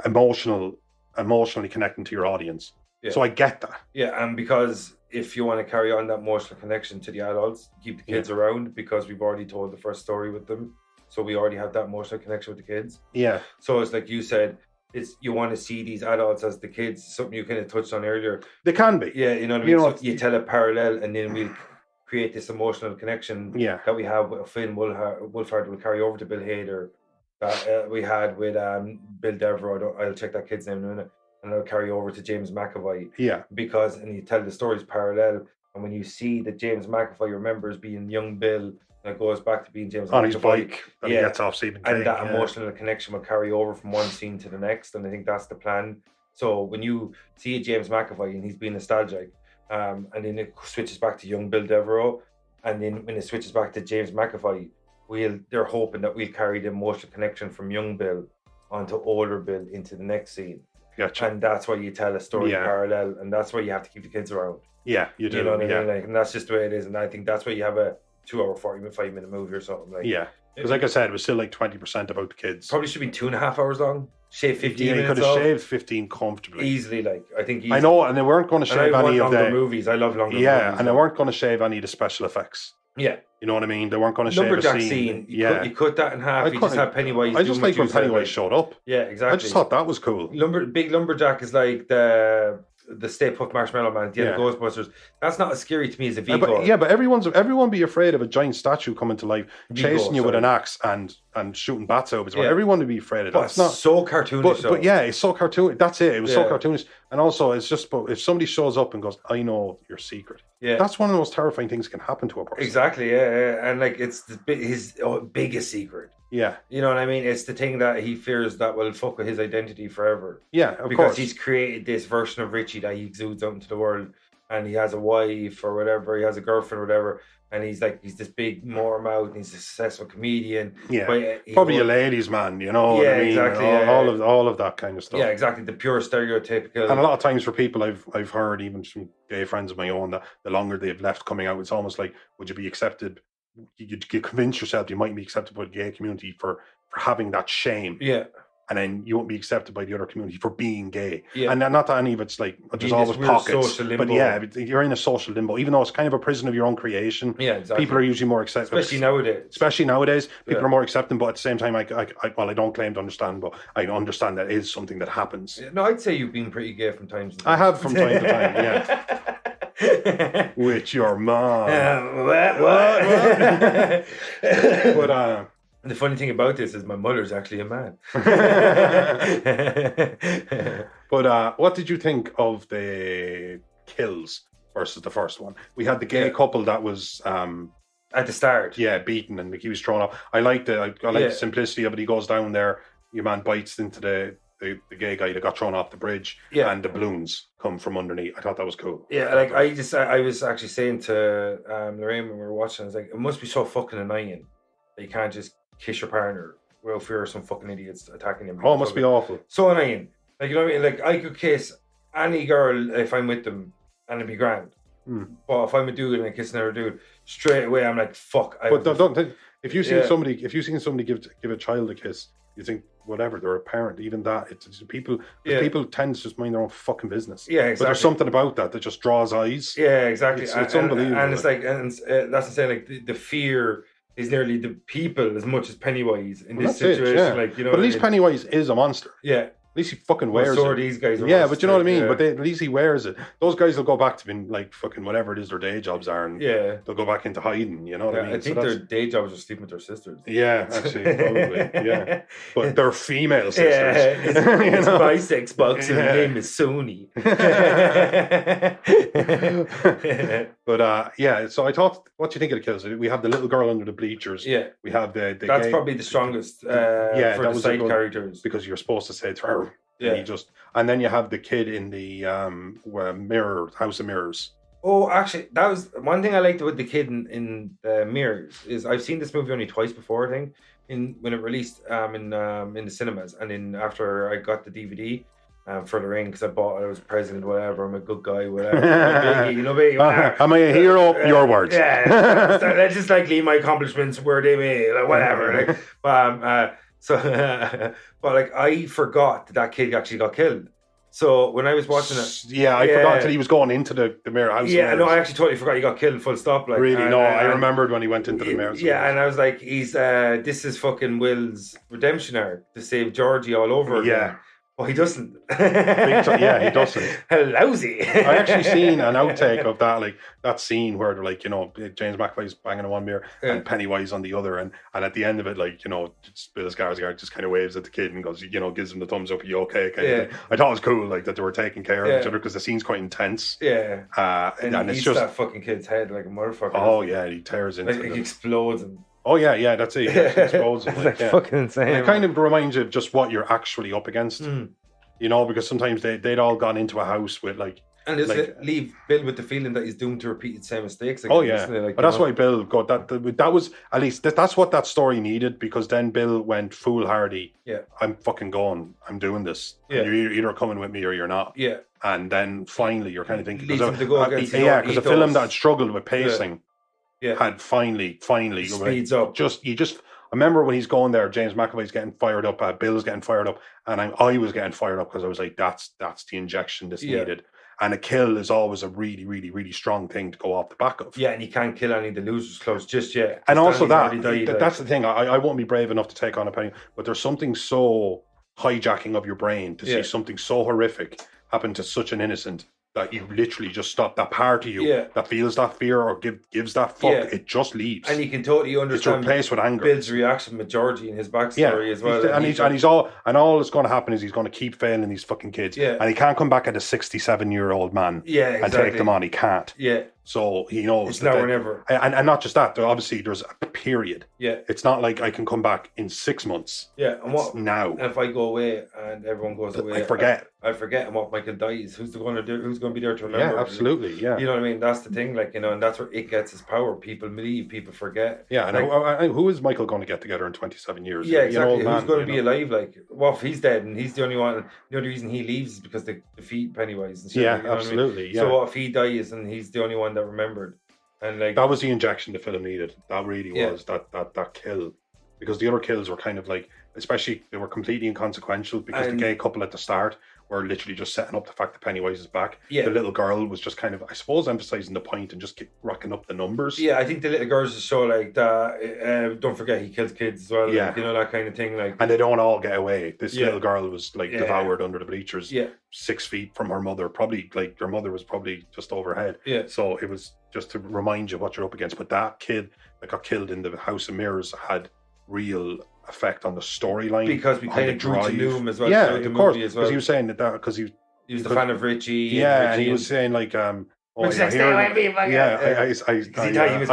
emotionally connecting to your audience. Yeah. So I get that. Yeah, and because if you want to carry on that emotional connection to the adults, keep the kids around because we've already told the first story with them. So we already have that emotional connection with the kids. Yeah. So it's like you said, you want to see these adults as the kids, something you kind of touched on earlier. They can be. Yeah, you know what I mean? So you tell a parallel and then we'll create this emotional connection that we have with Finn Wolfhard will carry over to Bill Hader that we had with Bill Devereaux. I'll check that kid's name in a minute. And it'll carry over to James McAvoy. Yeah. And you tell the stories parallel. And when you see that James McAvoy remembers being young Bill, and it goes back to being James on McAvoy. his bike, that he gets off Stephen King. And that emotional connection will carry over from one scene to the next. And I think that's the plan. So when you see James McAvoy and he's being nostalgic, and then it switches back to young Bill Devereaux, and then when it switches back to James McAvoy, they're hoping that we'll carry the emotional connection from young Bill onto older Bill into the next scene. Gotcha. And that's why you tell a story parallel, and that's why you have to keep the kids around. Yeah, you do. You know what I mean? Like, and that's just the way it is. And I think that's why you have a 2 hour, 45-minute movie or something. Like, because like I said, it was still like 20% about the kids. Probably should be 2.5 hours long. Shave 15 minutes. You could have shaved 15 comfortably, easily. Like I think I know, and they weren't going to shave any of the movies. I love longer movies. Yeah, and they weren't going to shave any of the special effects. Yeah. You know what I mean? They weren't going to shave Lumberjack a scene. You cut that in half. You just have Pennywise. I just like when Pennywise showed up. Yeah, exactly. I just thought that was cool. Big Lumberjack is like the Stay Puft Marshmallow Man at the end of Ghostbusters. That's not as scary to me as a Vigo. But everyone be afraid of a giant statue coming to life, chasing you with an axe and and shooting bats out. Yeah. Everyone would be afraid of that. But It's not so cartoonish. but yeah, it's so cartoon. That's it. It was so Yeah. cartoonish. And also, it's just, but if somebody shows up and goes, "I know your secret," Yeah. that's one of the most terrifying things that can happen to a person. Exactly, yeah. And like it's his biggest secret. Yeah, You know what I mean? It's the thing that he fears that will fuck with his identity forever. yeah, of Because course. he's created this version of Richie that he exudes out into the world, and he has a wife or whatever, he has a girlfriend or whatever, and he's this big mouth, and he's a successful comedian. Yeah, But probably a ladies' man, you know. Yeah, what I mean? exactly, All of that kind of stuff. Yeah, exactly. The pure stereotypical. And a lot of times for people I've heard, even from gay friends of my own, that the longer they've left coming out, it's almost like, would you be accepted? You convince yourself you might be accepted by the gay community for having that shame. Yeah. And then you won't be accepted by the other community for being gay. Yeah. And not that any of it's like, there's always weird pockets. social limbo. But yeah, you're in a social limbo, even though it's kind of a prison of your own creation. Yeah, exactly. People are usually more accepting. Especially nowadays. People Yeah. are more accepting, but at the same time, I don't claim to understand, but I understand that is something that happens. Yeah, no, I'd say you've been pretty gay from time to time. I have from time to time, yeah. With your mom. What? But the funny thing about this is my mother's actually a man. But what did you think of the kills versus the first one? We had the gay couple that was at the start. Yeah, beaten and he was thrown off. I like the simplicity of it. He goes down there, your man bites into the gay guy that got thrown off the bridge, and the balloons come from underneath. I thought that was cool. Yeah, like I was actually saying to Lorraine when we were watching, I was like, it must be so fucking annoying that you can't just kiss your partner without fear of some fucking idiots attacking him. Oh, it must be awful. So annoying. Like, you know what I mean? Like, I could kiss any girl if I'm with them and it'd be grand. But if I'm a dude and I kiss another dude, straight away I'm like, fuck. But don't think, if you've seen somebody give a child a kiss, you think whatever, they're a parent, even that, it's people tend to just mind their own fucking business. Yeah, exactly. But there's something about that just draws eyes. Yeah, exactly. It's unbelievable. And it's like, that's the saying, like the fear is nearly the people as much as Pennywise in this situation. Like, you know, but at least Pennywise is a monster. Yeah. At least he fucking wears so it. These guys are but you know what I mean? Yeah. But at least he wears it. Those guys will go back to being like fucking whatever it is their day jobs are, and they'll go back into hiding, you know what I mean? I think their day jobs are sleeping with their sisters. Yeah, actually, probably, yeah. But they're female sisters. Yeah, it's my sex box and her name is Sony. But so I thought, what do you think of the kills? We have the little girl under the bleachers. Yeah. We have the That's gay, probably the strongest for the side characters. Because you're supposed to say it's her. Yeah. And then you have the kid in the House of Mirrors. Oh, actually, that was one thing I liked about the kid in the mirrors is I've seen this movie only twice before, I think, when it released in the cinemas, and then after I got the DVD for the ring because I was a president, whatever, I'm a good guy, whatever. Biggie, you know, am I a hero? Your words. Yeah, let's just like leave my accomplishments where they may, like, whatever. Like, but like I forgot that kid actually got killed. So when I was watching it, I forgot until he was going into the mirror house. Yeah, no, I actually totally forgot he got killed. Full stop. Like, really, no, I remembered when he went into the mirror. Yeah, and I was like, he's this is fucking Will's redemption arc to save Georgie all over again. Yeah. Well, he doesn't. Yeah, he doesn't. Lousy. I actually seen an outtake of that, like that scene where they're like, you know, James McAvoy's banging on one mirror and Pennywise on the other, and at the end of it, like, you know, Bill Skarsgård just kind of waves at the kid and goes, you know, gives him the thumbs up, are you okay? Kind of thing. I thought it was cool, like that they were taking care of each other because the scene's quite intense. Yeah. And he it's eats just that fucking kid's head like a motherfucker. Oh yeah, he tears into like, he explodes and. Oh yeah, that's it. It explodes. It's like fucking insane. And it kind of reminds you of just what you're actually up against. You know, because sometimes they'd all gone into a house with like... And just leave Bill with the feeling that he's doomed to repeat the same mistakes. Again, oh, yeah. Like, but that's why Bill got that was, at least, that's what that story needed, because then Bill went foolhardy. Yeah. I'm fucking going. I'm doing this. Yeah. And you're either coming with me or you're not. Yeah. And then finally you're kind of thinking... Leads him to go against because a film that had struggled with pacing yeah. had finally... Speeds up. I remember when he's going there, James McAvoy's getting fired up, Bill's getting fired up, and I was getting fired up because I was like, that's the injection this needed. And a kill is always a really, really, really strong thing to go off the back of. Yeah, and you can't kill any of the losers close just yet. And also that's the thing. I won't be brave enough to take on a Penny, but there's something so hijacking of your brain to see something so horrific happen to such an innocent. that you literally just stop. That part of you Yeah. that feels that fear or gives that fuck, Yeah. it just leaves. And you can totally it's understand replaced with anger. Bill's reaction with Georgie and his backstory as well. All that's going to happen is he's going to keep failing these fucking kids. Yeah. And he can't come back at a 67-year-old man and take them on. He can't. Yeah. So he knows it's now or never. And not just that, obviously there's a period. Yeah. It's not like I can come back in 6 months. Yeah. And it's now. And if I go away and everyone goes away, I forget. I forget, and what Michael dies, who's going to be there to remember? Yeah, absolutely. Yeah. You know what I mean? That's the thing, like, you know, and that's where it gets its power. People leave, people forget. Yeah, and who is Michael going to get together in 27 years? Yeah, exactly. Who's going to be alive? Like, what if he's dead and he's the only one? The only reason he leaves is because they defeat Pennywise and shit. Yeah, like, you know absolutely. What I mean? Yeah. So what if he dies and he's the only one that remembered? And like that was the injection the film needed. That really was that kill, because the other kills were kind of like, especially they were completely inconsequential, because the gay couple at the start were literally just setting up the fact that Pennywise is back. Yeah. The little girl was just kind of, I suppose, emphasizing the point and just keep racking up the numbers. Yeah, I think the little girls just show like that. Don't forget he kills kids as well. Yeah, like, you know, that kind of thing. Like, and they don't all get away. This little girl was like devoured under the bleachers. Yeah, 6 feet from her mother. Probably like her mother was probably just overhead. Yeah. So it was just to remind you what you're up against. But that kid that got killed in the House of Mirrors had real effect on the storyline, because we kind of grew to know him as well. Yeah, of course. Because he was saying that because he was the fan of Richie. Yeah, and he was saying like, I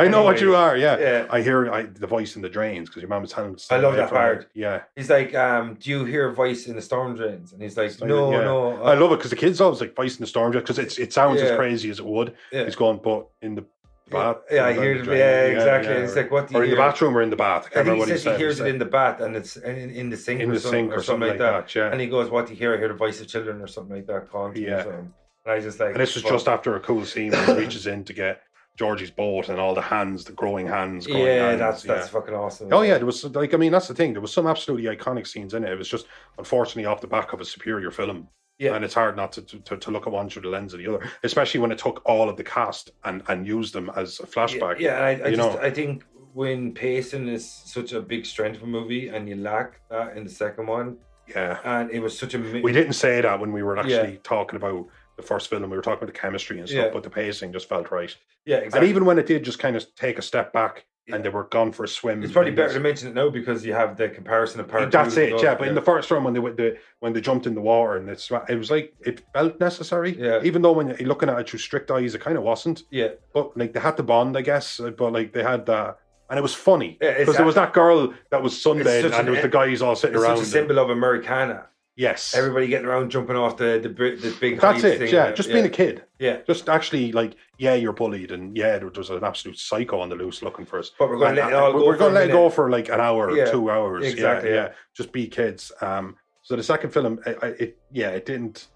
know what you are. Yeah, I hear the voice in the drains, because your mom was telling him. I love that part. Yeah, he's like, do you hear a voice in the storm drains? And he's like, no. I love it because the kids always like voice in the storm drains, because it sounds as crazy as it would. Yeah. He's going, but in the bath. Yeah, I hear it. Yeah, exactly. It's like, what do you hear? Or in the bathroom or in the bath. I can't remember what he said. He hears it in the bath, and it's in the sink, or something like that. Yeah. And he goes, "What do you hear? I hear the voice of children," or something like that. Yeah. And I just like. And this was just after a cool scene where he reaches in to get Georgie's boat and all the hands, the growing hands. That's fucking awesome. Oh yeah, there was like, I mean, that's the thing. There was some absolutely iconic scenes in it. It was just unfortunately off the back of a superior film. Yeah. And it's hard not to look at one through the lens of the other, especially when it took all of the cast and used them as a flashback. Yeah, I think when pacing is such a big strength of a movie, and you lack that in the second one. Yeah. And it was such a... We didn't say that when we were actually talking about the first film. We were talking about the chemistry and stuff, but the pacing just felt right. Yeah, exactly. And even when it did just kind of take a step back, and they were gone for a swim. It's probably better to mention it now, because you have the comparison of part That's it, yeah. But in the first one, when they jumped in the water, and it was like, it felt necessary. Yeah. Even though when you're looking at it through strict eyes, it kind of wasn't. Yeah. But like they had the bond, I guess. But like they had that, and it was funny because there was that girl that was sunbathing, and there was the guys all sitting around. It's such a symbol of Americana. Yes. Everybody getting around, jumping off the big. That's it. Thing, yeah. Just being a kid. Yeah. Just actually like, you're bullied, and there's an absolute psycho on the loose looking for us. But we're going to let it all go. We're going to let it go for like an hour, 2 hours. Exactly. Yeah. Just be kids. So the second film, it didn't.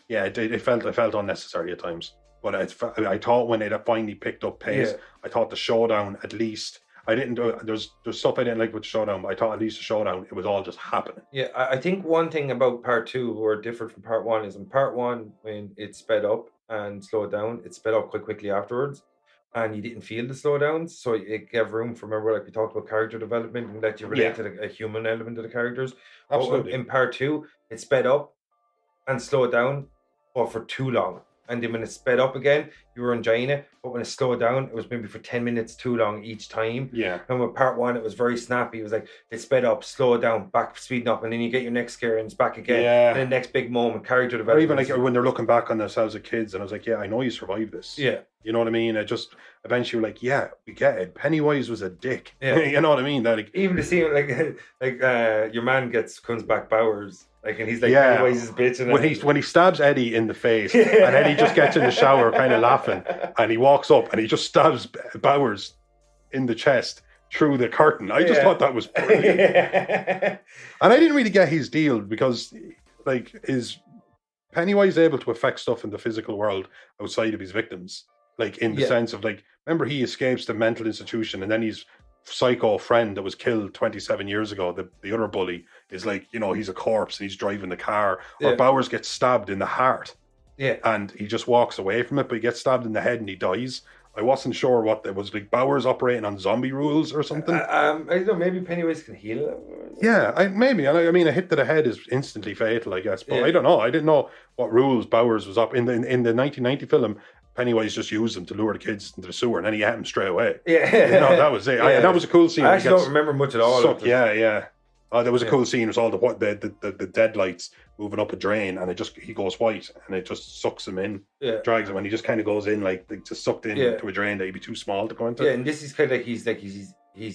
Yeah, it felt unnecessary at times. But I thought when it finally picked up pace, I thought the showdown at least. I didn't do it. There's stuff I didn't like with the showdown, but I thought at least the showdown, it was all just happening. Yeah, I think one thing about part two were different from part one is in part one, when it sped up and slowed down, it sped up quite quickly afterwards, and you didn't feel the slowdowns, so it gave room for, remember, like we talked about character development and let you relate to a human element of the characters. Absolutely. But in part two, it sped up and slowed down, but for too long. And then when it sped up again, you were enjoying it. But when it slowed down, it was maybe for 10 minutes too long each time. Yeah. And with part one, it was very snappy. It was like, it sped up, slowed down, back speeding up. And then you get your next scare and it's back again. Yeah. And the next big moment, character development. Or even like when they're looking back on themselves as kids. And I was like, I know you survived this. Yeah. You know what I mean? I just eventually like, we get it. Pennywise was a dick. Yeah. You know what I mean? That, like, even to see like your man comes back Bowers. Like, and he's like, Pennywise is bitch. And when he stabs Eddie in the face, and Eddie just gets in the shower kind of laughing, and he walks up and he just stabs Bowers in the chest through the curtain. I just thought that was brilliant. And I didn't really get his deal, because like, is Pennywise able to affect stuff in the physical world outside of his victims? Like, in the sense of like, remember he escapes the mental institution, and then his psycho friend that was killed 27 years ago, the other bully, is like, he's a corpse and he's driving the car. Or Bowers gets stabbed in the heart. Yeah. And he just walks away from it, but he gets stabbed in the head and he dies. I wasn't sure what it was, like Bowers operating on zombie rules or something. I don't know. Maybe Pennywise can heal it. Yeah, maybe. I mean, a hit to the head is instantly fatal, I guess. But Yeah. I don't know. I didn't know what rules Bowers was up in the 1990 film. Pennywise just used them to lure the kids into the sewer, and then he ate them straight away. Yeah, that was it. Yeah. That was a cool scene. I actually don't remember much at all. Yeah. There was a cool scene. It was all the deadlights moving up a drain, and he goes white, and it just sucks him in, drags him, and he just kind of goes in like just sucked in to a drain that he'd be too small to go into. Yeah, and this is kind of he's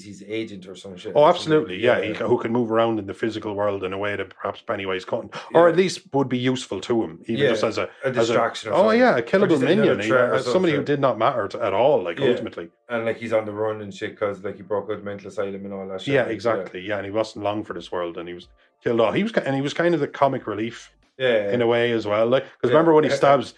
his agent or some shit. Oh, absolutely, yeah. Who can move around in the physical world in a way that perhaps Pennywise couldn't, or at least would be useful to him, even just as a distraction. a killable minion, somebody who did not matter at all, like ultimately. And like he's on the run and shit because like he broke out of the mental asylum and all that shit. Yeah, exactly. Yeah, and he wasn't long for this world, and he was killed off. He was kind of the comic relief. Yeah, in a way as well. Like, because remember when he stabs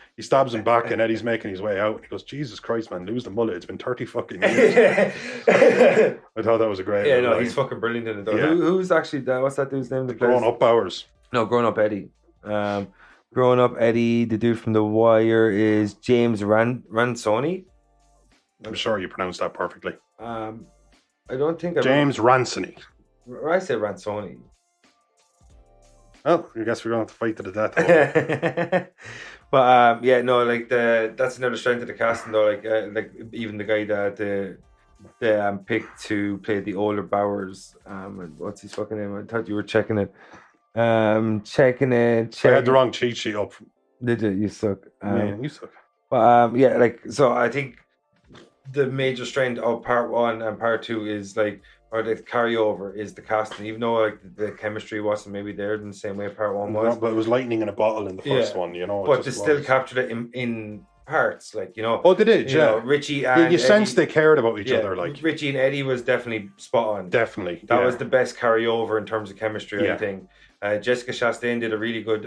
him back, and Eddie's making his way out, and he goes, "Jesus Christ, man, lose the mullet. It's been 30 fucking years." I thought that was a great. Yeah, no, he's fucking brilliant in it. Though. Yeah. Who's actually what's that dude's name? The Grown Up Bowers. No, Grown Up Eddie. Grown Up Eddie. The dude from The Wire is James Ransoni. I'm sure you pronounced that perfectly. I don't think James Ransoni. I say Ransoni. Oh, I guess we're going to have to fight to the death. But like that's another strength of the casting though. Like even the guy that they picked to play the older Bowers. What's his fucking name? I thought you were checking it. Checking it. I had the wrong cheat sheet up. Did you? You suck. You suck. But so I think the major strength of part 1 and part 2 is like. Or the carryover is the casting, even though like the chemistry wasn't maybe there in the same way part 1 was. But it was lightning in a bottle in the first one, But they still captured it in parts, like Oh, they did, Richie and you sense they cared about each other, like Richie and Eddie was definitely spot on. Definitely, that was the best carryover in terms of chemistry. I think Jessica Chastain did a really good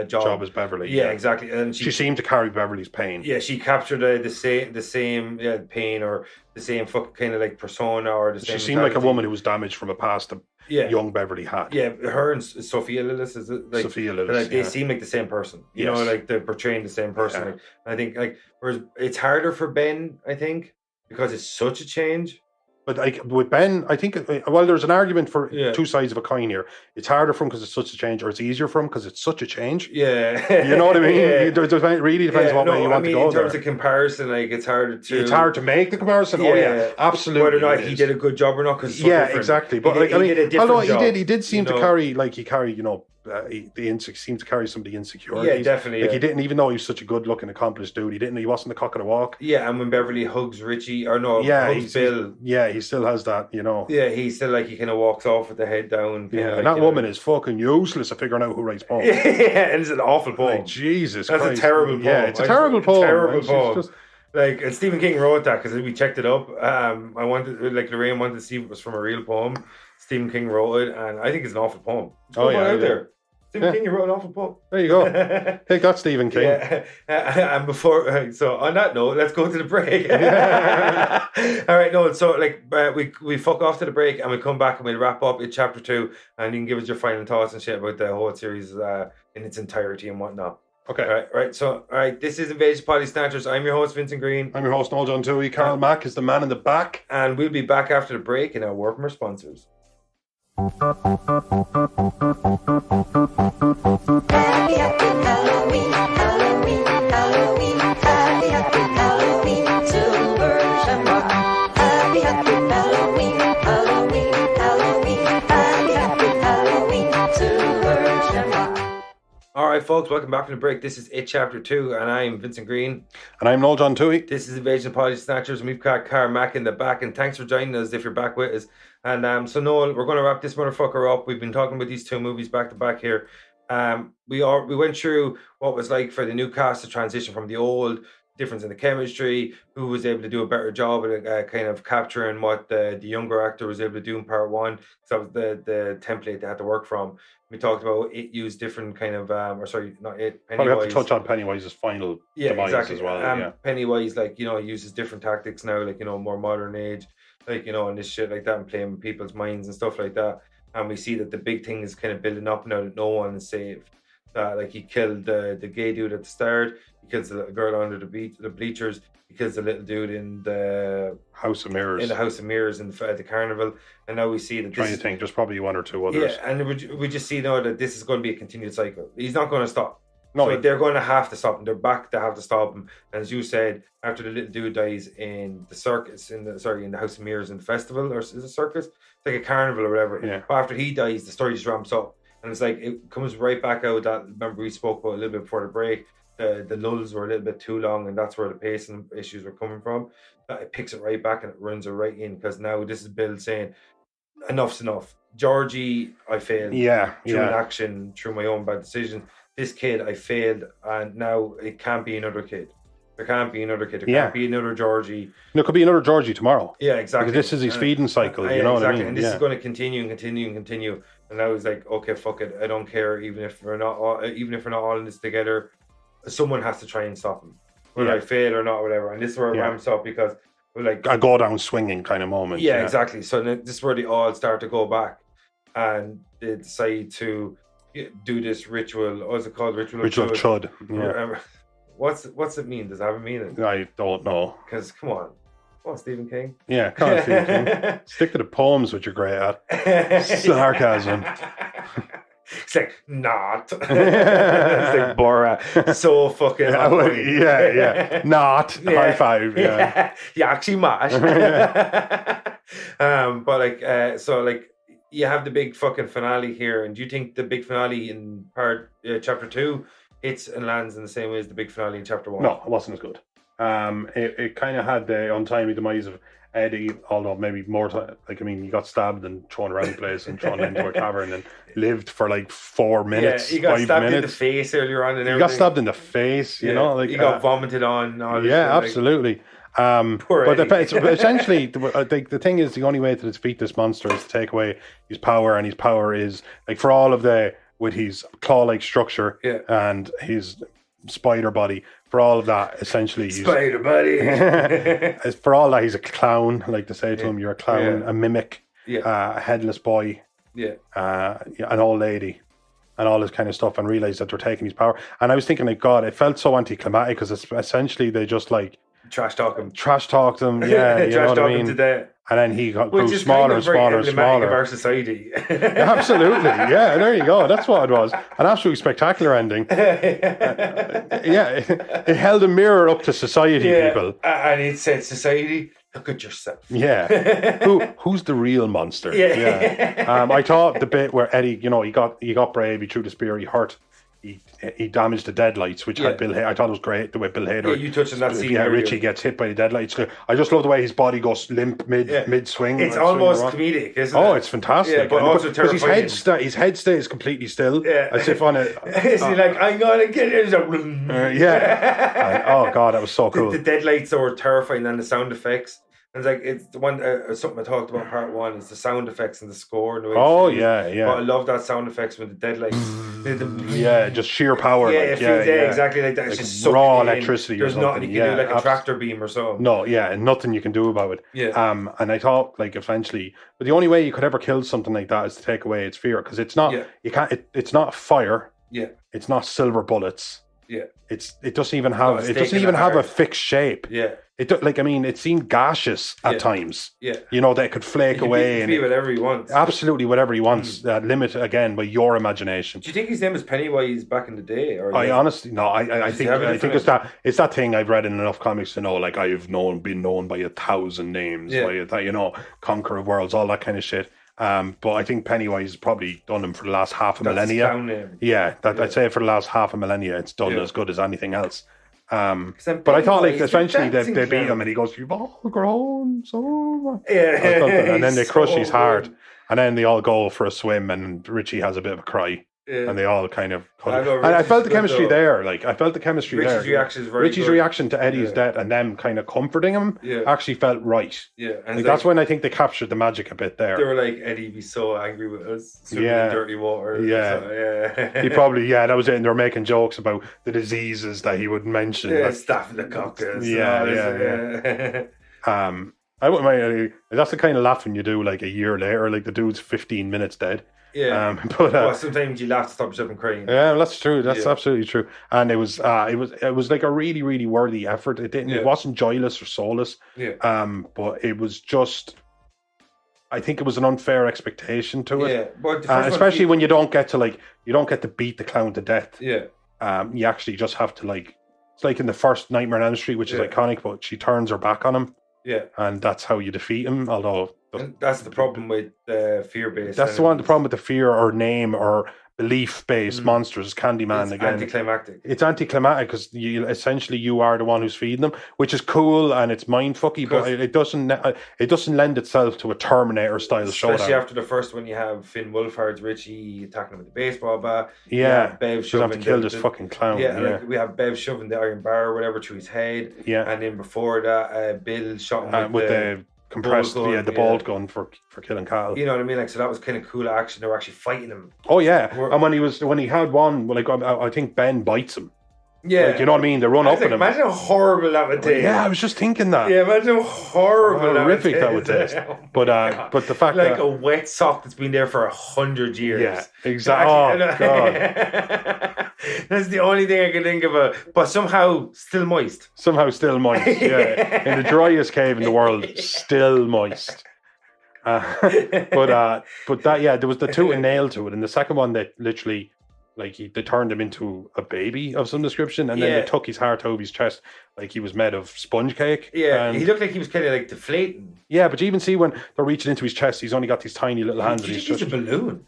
job as Beverly. Yeah, exactly. And she seemed to carry Beverly's pain. Yeah, she captured the same pain or the same fucking kind of like persona or the same. She seemed like a woman who was damaged from a past that young Beverly had. Yeah, her and Sophia Lillis is like Sophia Lillis. They seem like the same person. You know, like they're portraying the same person. Like, I think whereas it's harder for Ben, I think, because it's such a change. But like with Ben, I think there's an argument for two sides of a coin here. It's harder for him because it's such a change, or it's easier for him because it's such a change. Yeah, you know what I mean. It really depends what way you want to go. In terms of comparison, like it's harder to. It's hard to make the comparison. Oh yeah, absolutely. Whether or not he did a good job or not, because exactly. But he did seem to carry he seemed to carry some of the insecurities. Yeah, definitely. Like he didn't, even though he was such a good-looking, accomplished dude. He wasn't the cock of the walk. Yeah, and when Beverly hugs Richie, hugs Bill. He still has that, Yeah, he's still like he kind of walks off with the head down. And that woman is fucking useless at figuring out who writes poems. Yeah, and it's an awful poem. Like, Jesus Christ. That's a terrible poem. Yeah, it's a terrible poem. Terrible poem. Like, and Stephen King wrote that because we checked it up. Lorraine wanted to see if it was from a real poem. Stephen King wrote it, and I think it's an awful poem. Out there. Stephen King, you wrote an awful poem. There you go. Take that, Stephen King. And before, so on that note, let's go to the break. All right, Noel. So we fuck off to the break, and we come back and we'll wrap up in chapter 2, and you can give us your final thoughts and shit about the whole series in its entirety and whatnot. Okay. All right. So, this is Invasion Potty Snatchers. I'm your host, Vincent Green. I'm your host, Noel John Toohey. Carl Mack is the man in the back. And we'll be back after the break in our word from our sponsors. Happy, happy Halloween, Halloween, Halloween. Happy, happy Halloween, Silver Shamrock. Happy, happy Halloween, Halloween, Halloween. Happy, happy Halloween, Silver Shamrock. All right, folks, welcome back from the break. This is It Chapter 2, and I'm Vincent Green. And I'm Noel John Toohey. This is Invasion Potty Snatchers, and we've got Car Mack in the back, and thanks for joining us if you're back with us. And so, Noel, we're going to wrap this motherfucker up. We've been talking about these two movies back to back here. We went through what was like for the new cast to transition from the old, difference in the chemistry, who was able to do a better job at kind of capturing what the younger actor was able to do in part 1. So that was the template they had to work from. We talked about it used different kind of, Pennywise. Probably have to touch on Pennywise's final demise as well. Pennywise, uses different tactics now, more modern age, and this shit like that, and playing with people's minds and stuff like that. And we see that the big thing is kind of building up now that no one is saved. That he killed the gay dude at the start, he kills the girl under the bleachers, he kills the little dude in the House of Mirrors. in the carnival, and now we see that. Trying to think, there's probably one or two others. Yeah, and we just see now that this is going to be a continued cycle. He's not going to stop. No, So they're going to have to stop him. They're back to have to stop him. And as you said, after the little dude dies in the circus, in the House of Mirrors in the festival, or is it a circus? It's like a carnival or whatever. Yeah. But after he dies, the story just ramps up. And it's like, it comes right back out that, remember we spoke about a little bit before the break, the lulls were a little bit too long, and that's where the pacing issues were coming from. It picks it right back and it runs it right in, because now this is Bill saying, enough's enough. Georgie, I failed. Through inaction, through my own bad decisions. This kid, I failed, and now it can't be another kid. There can't be another kid. There can't be another Georgie. No, it could be another Georgie tomorrow. Yeah, exactly. Because this is his feeding cycle, you know what I mean? And this is going to continue and continue and continue. And now he's like, okay, fuck it, I don't care. Even if we're not all in this together, someone has to try and stop him, whether I fail or not, whatever. And this is where it ramps up, because we're like a go down swinging kind of moment. Yeah, exactly. So this is where they all start to go back, and they decide to do this ritual. What's it called? Ritual of Chud. Yeah. What's it mean? Does it have a meaning? I don't know. Because come on, Stephen King. Yeah, come on, Stephen King. Stick to the poems, which you're great at. Sarcasm. It's like not. It's like Borat. So fucking. Not. High five. Yeah. You actually mash. But like, so like, you have the big fucking finale here, and do you think the big finale in chapter 2 hits and lands in the same way as the big finale in chapter 1? No, it wasn't as good. It kind of had the untimely demise of Eddie, although maybe more like, I mean, he got stabbed and thrown around the place and thrown into a tavern and lived for like 4 minutes. Yeah, he got 5 stabbed minutes. in the face earlier on, and everything. He got stabbed in the face, you know, like he got vomited on. All this yeah, shit, absolutely. Poor but Eddie. essentially, the thing is, the only way to defeat this monster is to take away his power, and his power is like, for all of with his claw-like structure and his spider body, for all of that, essentially, spider body. For all that, he's a clown. Like to say to him, you're a clown, a mimic, a headless boy, an old lady, and all this kind of stuff, and realize that they're taking his power. And I was thinking, like, God, it felt so anticlimactic, because it's essentially they just like trash talked him, yeah, you know what I mean. To death. And then he grew smaller and smaller and smaller. Of our society. Absolutely, yeah. There you go. That's what it was. An absolutely spectacular ending. It held a mirror up to society, people. And it said, "Society, look at yourself." Yeah. Who's the real monster? Yeah. I thought the bit where Eddie, you know, he got brave. He threw the spear. He hurt. He damaged the deadlights, which had Bill Hader. I thought it was great the way Bill Hader. Yeah, you touched on that scene. Yeah, Richie gets hit by the deadlights. I just love the way his body goes limp mid swing. It's almost comedic, isn't it? Oh, it's fantastic. Yeah, but also terrifying. His head stays completely still, as if on it. Is he like, I'm gonna get it? Oh God, that was so cool. The deadlights were terrifying, and the sound effects. And it's the one something I talked about in part 1 is the sound effects and the score. And the way yeah. But I love that sound effects with the deadlights. Just sheer power. Yeah, exactly like that. It's just raw sucking electricity. There's nothing you can do, like a tractor beam or something. No, nothing you can do about it. Yeah. And I thought, like, eventually, but the only way you could ever kill something like that is to take away its fear, because it's not. You can't. It's not fire. Yeah. It's not silver bullets. Yeah. It doesn't even have. It doesn't even have a fixed shape. Yeah. It seemed gaseous at times. Yeah. You know, they could flake away. He can be whatever he wants. Absolutely whatever he wants. Limit, again, by your imagination. Do you think his name was Pennywise back in the day? Or I honestly, no, I think it's that thing I've read in enough comics to know, like, I've been known by 1,000 names, by, you know, Conqueror of Worlds, all that kind of shit. But I think Pennywise has probably done him for the last half a millennia. I'd say for the last half a millennia, it's done as good as anything else. But I thought, like, essentially they beat him and he goes, "You've all grown so much." And then they crush his heart, and then they all go for a swim, and Richie has a bit of a cry. And they all kind of and I felt the chemistry there. Like, I felt the chemistry Richie's there. reaction is very Richie's good. reaction to Eddie's death and them kind of comforting him actually felt right. Yeah, and like, that's when I think they captured the magic a bit there. They were like, Eddie be so angry with us, swimming in dirty water. He probably that was it. And they were making jokes about the diseases that he would mention. Yeah, staphylococcus. I wouldn't mind. That's the kind of laughing you do like a year later. Like, the dude's 15 minutes dead. Yeah. But Well, sometimes you laugh to stop yourself from crying. yeah, that's true. That's Yeah. absolutely true. And it was like a really, really worthy effort. It wasn't joyless or soulless. Yeah. But it was just, I think it was an unfair expectation to it. Yeah. But the first one, Especially when you don't get to beat the clown to death. Yeah. You actually just have to it's like in the first Nightmare on Elm Street, which is iconic, but she turns her back on him. Yeah. And that's how you defeat him. Although And that's the problem with fear-based. that's the problem with the fear or name or belief-based monsters. Candyman It's again. anticlimactic. It's anticlimactic because you are the one who's feeding them, which is cool and it's mindfucky, but it doesn't lend itself to a Terminator style showdown. Especially after the first one, you have Finn Wolfhard's Richie attacking him with the baseball bat. Yeah, Bev she'll have to shoving kill this fucking clown. Yeah, like we have Bev shoving the iron bar or whatever through his head. Yeah, and then before that, Bill shot him with the compressed, gun, the bolt gun for killing cattle. You know what I mean? Like, so that was kind of cool action. They were actually fighting him. Oh yeah, and when he had one, like I think Ben bites him. Yeah, like, you know what I mean. They run up at him. Imagine how horrible that would taste. Yeah, I was just thinking that. Yeah, imagine how horrible, horrific that would taste. But the fact like that a wet sock that's been there for 100 years. Yeah, exactly. Oh god, that's the only thing I can think of. But somehow still moist. Somehow still moist. Yeah, in the driest cave in the world, still moist. But that there was the tooth and nail to it, and the second one that literally. Like they turned him into a baby of some description, and then they took his heart out of his chest like he was made of sponge cake. Yeah, he looked like he was kind of like deflating. Yeah, but you even see when they're reaching into his chest, he's only got these tiny little hands. He's just a balloon.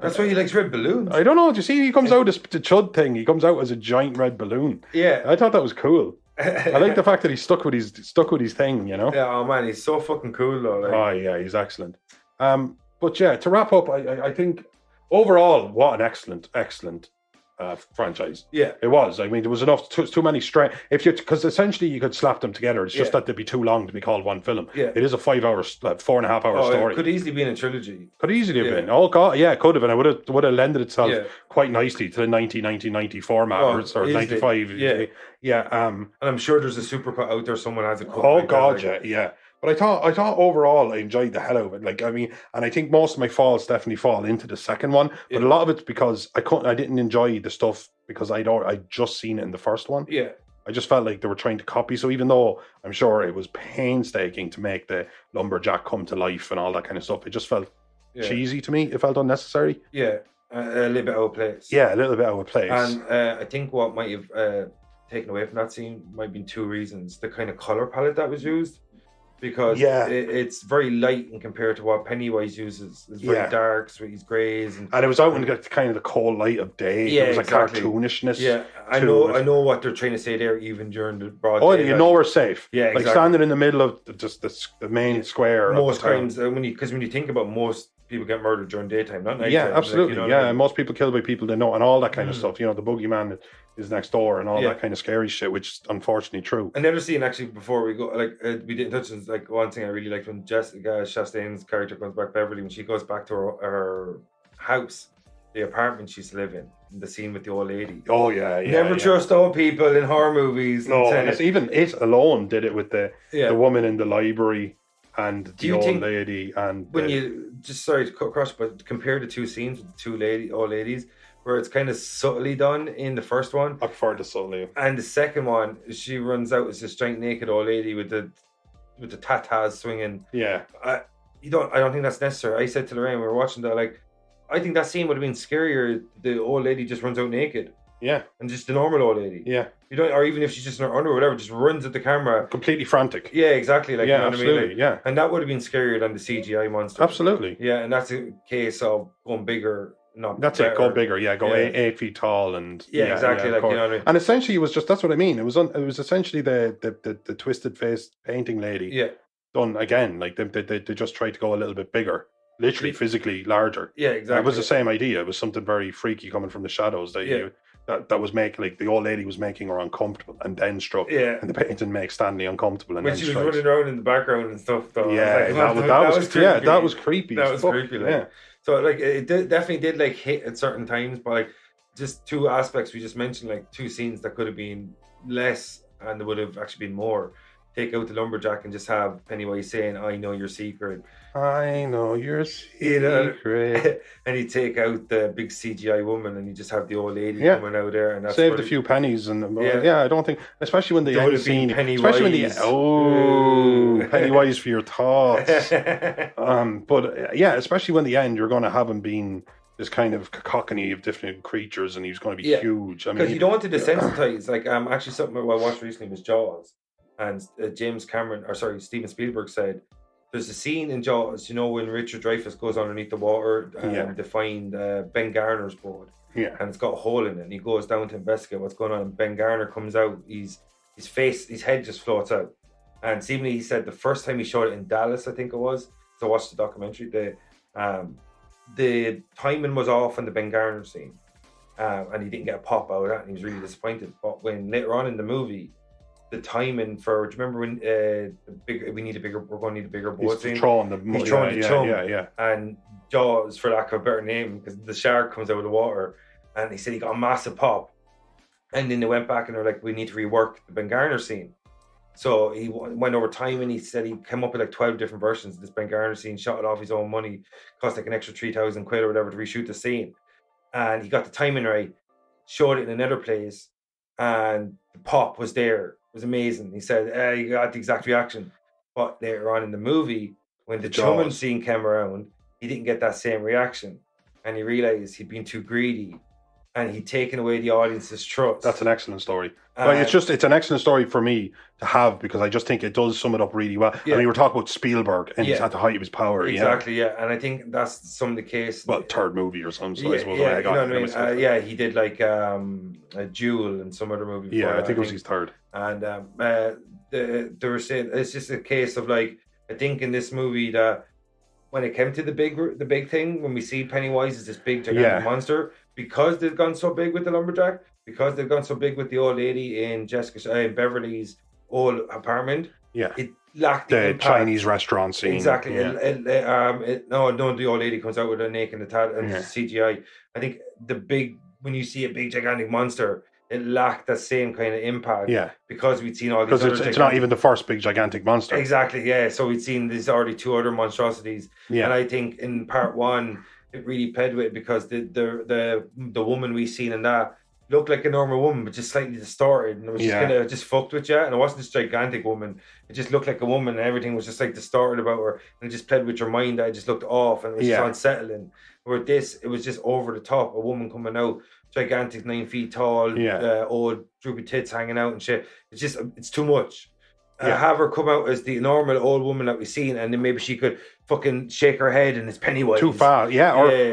That's why he likes red balloons. I don't know. Do you see? He comes out as the chud thing. He comes out as a giant red balloon. Yeah, I thought that was cool. I like the fact that he's stuck with his thing. You know. Yeah. Oh man, he's so fucking cool though. Like. Oh yeah, he's excellent. But yeah, to wrap up, I think overall, what an excellent. Franchise. Yeah, it was. I mean, there was enough. Too many strength. Because essentially you could slap them together. It's just that they'd be too long to be called one film. Yeah, it is a 5 hour, 4.5 hour story. It could easily be in a trilogy. Could easily have been. Oh god, yeah, it could have been. It would have lended itself quite nicely to the 1990 format or 95. Yeah. And I'm sure there's a supercut out there. Someone has a cut. Oh god, yeah. But I thought overall I enjoyed the hell out of it. Like, I mean, and I think most of my faults definitely fall into the second one. But a lot of it's because I didn't enjoy the stuff because I'd just seen it in the first one. Yeah. I just felt like they were trying to copy. So even though I'm sure it was painstaking to make the lumberjack come to life and all that kind of stuff, it just felt cheesy to me. It felt unnecessary. Yeah. A little bit out of place. Yeah, a little bit out of place. And I think what might have taken away from that scene might have been two reasons. The kind of colour palette that was used. Because it's very light in compared to what Pennywise uses. It's very dark, so he's greys, and it was out in kind of the cold light of day. Yeah, there was a cartoonishness. Yeah, I know what they're trying to say there, even during the broad. Oh, you know we're safe. Yeah, exactly. Like standing in the middle of just the main square. Most times, when you think about most people get murdered during daytime, not night. Yeah, absolutely. Like, and most people killed by people they know, and all that kind of stuff. You know, the boogeyman is next door and all that kind of scary shit, which is unfortunately true. Another scene actually before we go, like we didn't touch on, like one thing I really liked when Jessica Chastain's character comes back, Beverly, when she goes back to her house, the apartment she used to live in, the scene with the old lady. Oh yeah. Never trust old people in horror movies. No, even it alone did it with the woman in the library and the old lady. And when you just sorry to cut across, but compare the two scenes with the two old ladies, where it's kind of subtly done in the first one. I prefer the subtly. And the second one, she runs out as this giant naked old lady with the tatas swinging. Yeah. I don't think that's necessary. I said to Lorraine, we were watching that, like, I think that scene would have been scarier. The old lady just runs out naked. Yeah. And just the normal old lady. Yeah. Or even if she's just in her underwear or whatever, just runs at the camera. Completely frantic. Yeah, exactly. Like, yeah, you know absolutely. what I mean? Like, and that would have been scarier than the CGI monster. Absolutely. Yeah, and that's a case of going bigger. That's better. It. Go bigger, go 8 feet tall, and exactly. Like, you know what I mean? And essentially, it was just that's what I mean. It was essentially the twisted faced painting lady. Yeah. Done again. Like they just tried to go a little bit bigger, literally physically larger. Yeah, exactly. It was the same idea. It was something very freaky coming from the shadows that was making, like, the old lady was making her uncomfortable and then struck. Yeah. And the painting makes Stanley uncomfortable and when then she was running around in the background and stuff. Though. Yeah, that was creepy. That was creepy. That was creepy. Like. Yeah. So like it definitely did like hit at certain times, but like just two aspects we just mentioned, like two scenes that could have been less and there would have actually been more. take out the lumberjack and just have Pennywise saying, "I know your secret." I know your You know, secret. and you take out the big CGI woman, and you just have the old lady Yeah. coming out there, and that's Saved a pretty- few pennies, and Yeah. I don't think, especially when the Don't end have been scene, especially when the Pennywise. oh Ooh. Pennywise for your thoughts. But yeah, especially when the end, you're going to have him being this kind of cacophony of different creatures, and he's going to be Yeah. huge. I Because mean, you don't want to desensitize. Like actually something I watched recently was Jaws, and Steven Spielberg said there's a scene in Jaws, you know, when Richard Dreyfuss goes underneath the water to find Ben Garner's boat, yeah, and it's got a hole in it, and he goes down to investigate what's going on. And Ben Garner comes out, his head just floats out, and seemingly he said the first time he shot it in Dallas, I think it was. So I watched the documentary. The timing was off on the Ben Garner scene. And he didn't get a pop out of that, and he was really disappointed. But when later on in the movie, the timing for, do you remember when we're going to need a bigger boat he's scene? throwing the He's throwing the chum. yeah. And Jaws, for lack of a better name, because the shark comes out of the water, and he said he got a massive pop. And then they went back and they're like, we need to rework the Ben Garner scene. So he went over time, and he said he came up with like 12 different versions of this Ben Garner scene, shot it off his own money, cost like an extra 3,000 quid or whatever to reshoot the scene. And he got the timing right, showed it in another place, and the pop was there. It was amazing. He said, you got the exact reaction. But later on in the movie, when the chumming scene came around, he didn't get that same reaction. And he realized he'd been too greedy, and he'd taken away the audience's trust. That's an excellent story. It's an excellent story for me to have, because I just think it does sum it up really well. Yeah. I mean, we're talking about Spielberg, and he's at the height of his power. Exactly, yeah. And I think that's some of the case. Well, third movie or something, so I suppose. Yeah, you know what I mean? He did like a Jewel and some other movie. Yeah, I think it was his third. And they were saying it's just a case of like, I think in this movie that when it came to the big thing, when we see Pennywise as this big gigantic monster, because they've gone so big with the lumberjack, because they've gone so big with the old lady in Beverly's old apartment, it lacked the impact. Chinese restaurant scene. Exactly. Yeah. The old lady comes out with a naked and CGI. I think when you see a big gigantic monster, it lacked that same kind of impact. Yeah. Because we'd seen all these. Because it's not even the first big gigantic monster. Exactly. Yeah. So we'd seen these already two other monstrosities. Yeah. And I think in part one, it really played with it, because the woman we seen in that looked like a normal woman, but just slightly distorted, and it was just kind of just fucked with you. And it wasn't this gigantic woman; it just looked like a woman, and everything was just like distorted about her, and it just played with your mind. That it just looked off, and it was just unsettling. Where this, it was just over the top. A woman coming out, gigantic, 9 feet tall, old droopy tits hanging out and shit. It's too much. Have her come out as the normal old woman that we've seen, and then maybe she could fucking shake her head and it's Pennywise. Too far,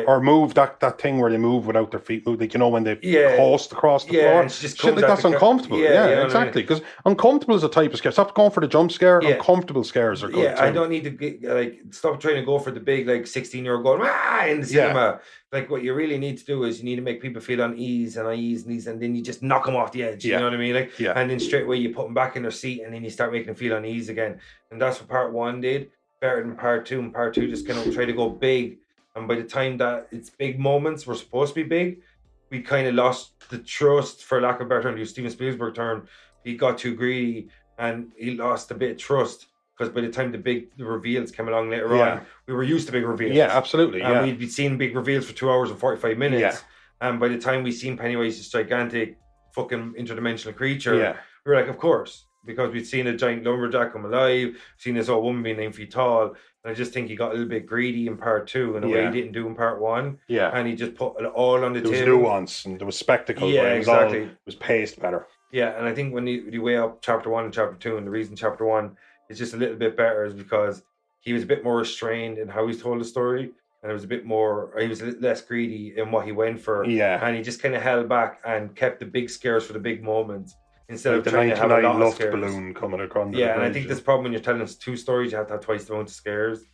or move that thing where they move without their feet move, like, you know, when they coast across the floor. And she just shit like that's uncomfortable. Exactly. Because uncomfortable is a type of scare. Stop going for the jump scare. Uncomfortable scares are good. I don't need to stop trying to go for the big 16-year-old going in the cinema. Like, what you really need to do is you need to make people feel unease, and then you just knock them off the edge. You know what I mean? And then straight away you put them back in their seat, and then you start making them feel unease again. And that's what part one did. Better than part two. And part two just kind of try to go big. And by the time that it's big moments were supposed to be big, we kind of lost the trust, for lack of a better term, to use Steven Spielberg term. He got too greedy, and he lost a bit of trust. Because by the time the reveals came along later on, we were used to big reveals. Yeah, absolutely. And we'd be seeing big reveals for 2 hours and 45 minutes. Yeah. And by the time we seen Pennywise, this gigantic fucking interdimensional creature, we were like, of course. Because we'd seen a giant lumberjack come alive, seen this old woman being 9 feet tall. And I just think he got a little bit greedy in part two in a way he didn't do in part one. Yeah. And he just put it all on the table. There was nuance and there was spectacle. Yeah, exactly. It was paced better. Yeah, and I think when you weigh up chapter one and chapter two, and the reason chapter one is just a little bit better is because he was a bit more restrained in how he's told the story, and he was a little less greedy in what he went for. Yeah, and he just kind of held back and kept the big scares for the big moments instead of trying to have a lot of scares. Balloon coming across. Yeah, and I think this problem when you're telling us two stories, you have to have twice the amount of scares,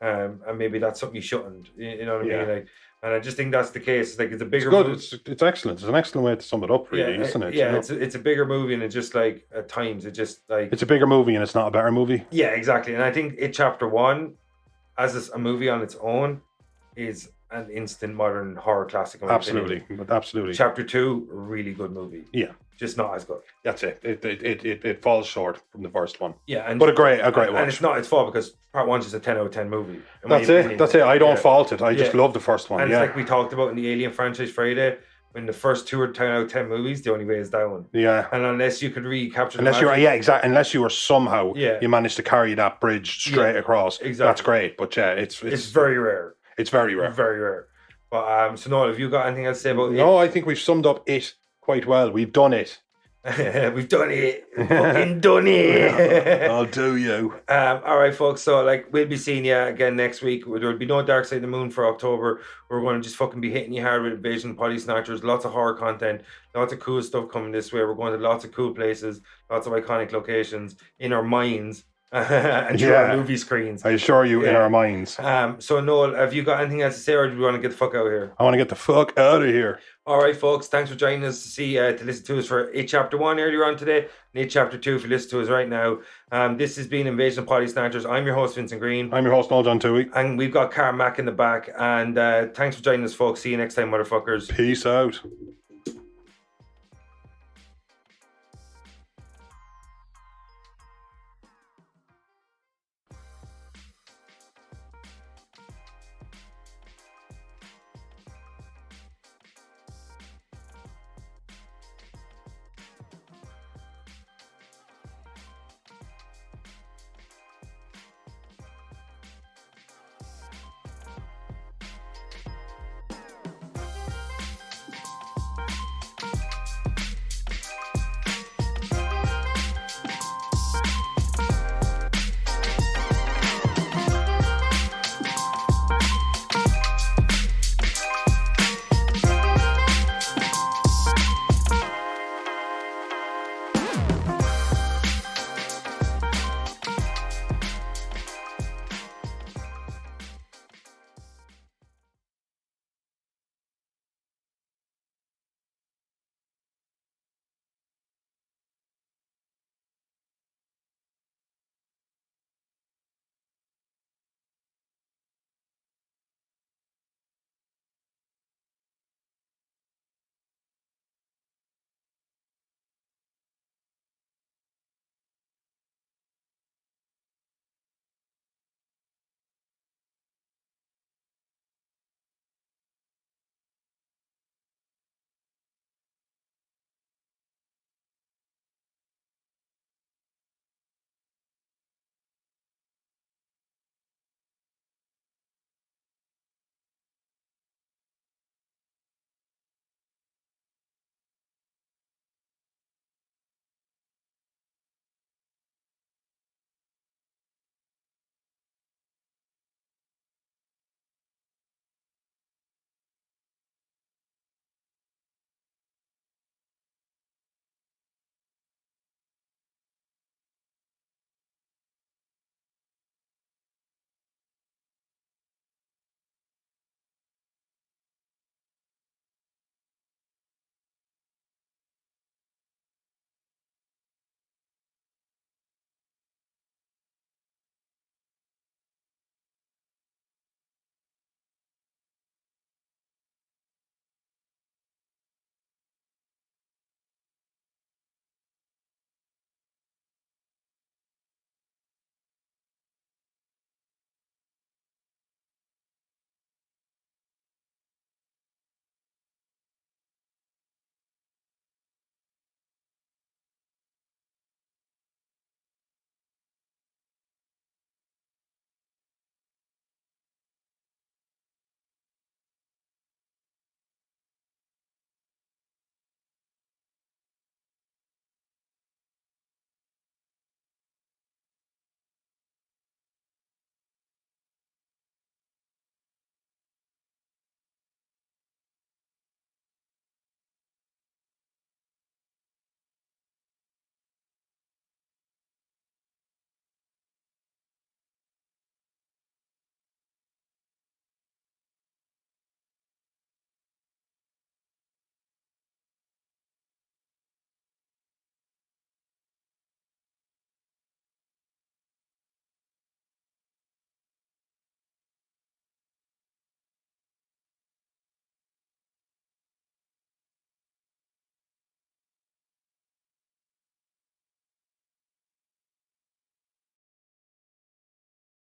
and maybe that's something you shouldn't. You know what I mean? And I just think that's the case. It's a bigger. It's good. It's excellent. It's an excellent way to sum it up, really, isn't it? Yeah, it's a bigger movie, and it's just like at times it's a bigger movie, and it's not a better movie. Yeah, exactly. And I think chapter one, as a movie on its own, is an instant modern horror classic. Absolutely. Absolutely. Chapter two, a really good movie. Yeah. just not as good. That's it. It falls short from the first one. Yeah, and But a great watch. and it's not its fault because part one's just a 10 out of 10 movie. in my That's it. opinion. That's it. I don't Yeah. fault it. I just Yeah. love the first one. And Yeah. it's like we talked about in the Alien franchise Friday, when the first 2 are 10 out of 10 movies, the only way is down. Yeah. And unless you could recapture Unless the you're, magic, yeah, exactly. Unless you were somehow, Yeah. you managed to carry that bridge straight across. exactly. That's great. But yeah, it's very rare. It's very rare. Very rare. But so Noel, have you got anything else to say about No, I think we've summed up it quite well. We've done it. it? We've done it. Fucking done it. I'll do you. All right, folks. So, like, we'll be seeing you again next week. There'll be no Dark Side of the Moon for October. We're going to just fucking be hitting you hard with Invasion Body Snatchers. Lots of horror content. Lots of cool stuff coming this way. We're going to lots of cool places. Lots of iconic locations in our minds and through our movie screens. I assure you, in Yeah. our minds. So, Noel, have you got anything else to say, or do we want to get the fuck out of here? I want to get the fuck out of here. All right, folks. Thanks for joining us to listen to us for It Chapter 1 earlier on today, and It Chapter 2 if you listen to us right now. This has been Invasion of Potty Snatchers. I'm your host, Vincent Green. I'm your host, Noel John Toohey. And we've got Car Mac in the back. And thanks for joining us, folks. See you next time, motherfuckers. Peace out.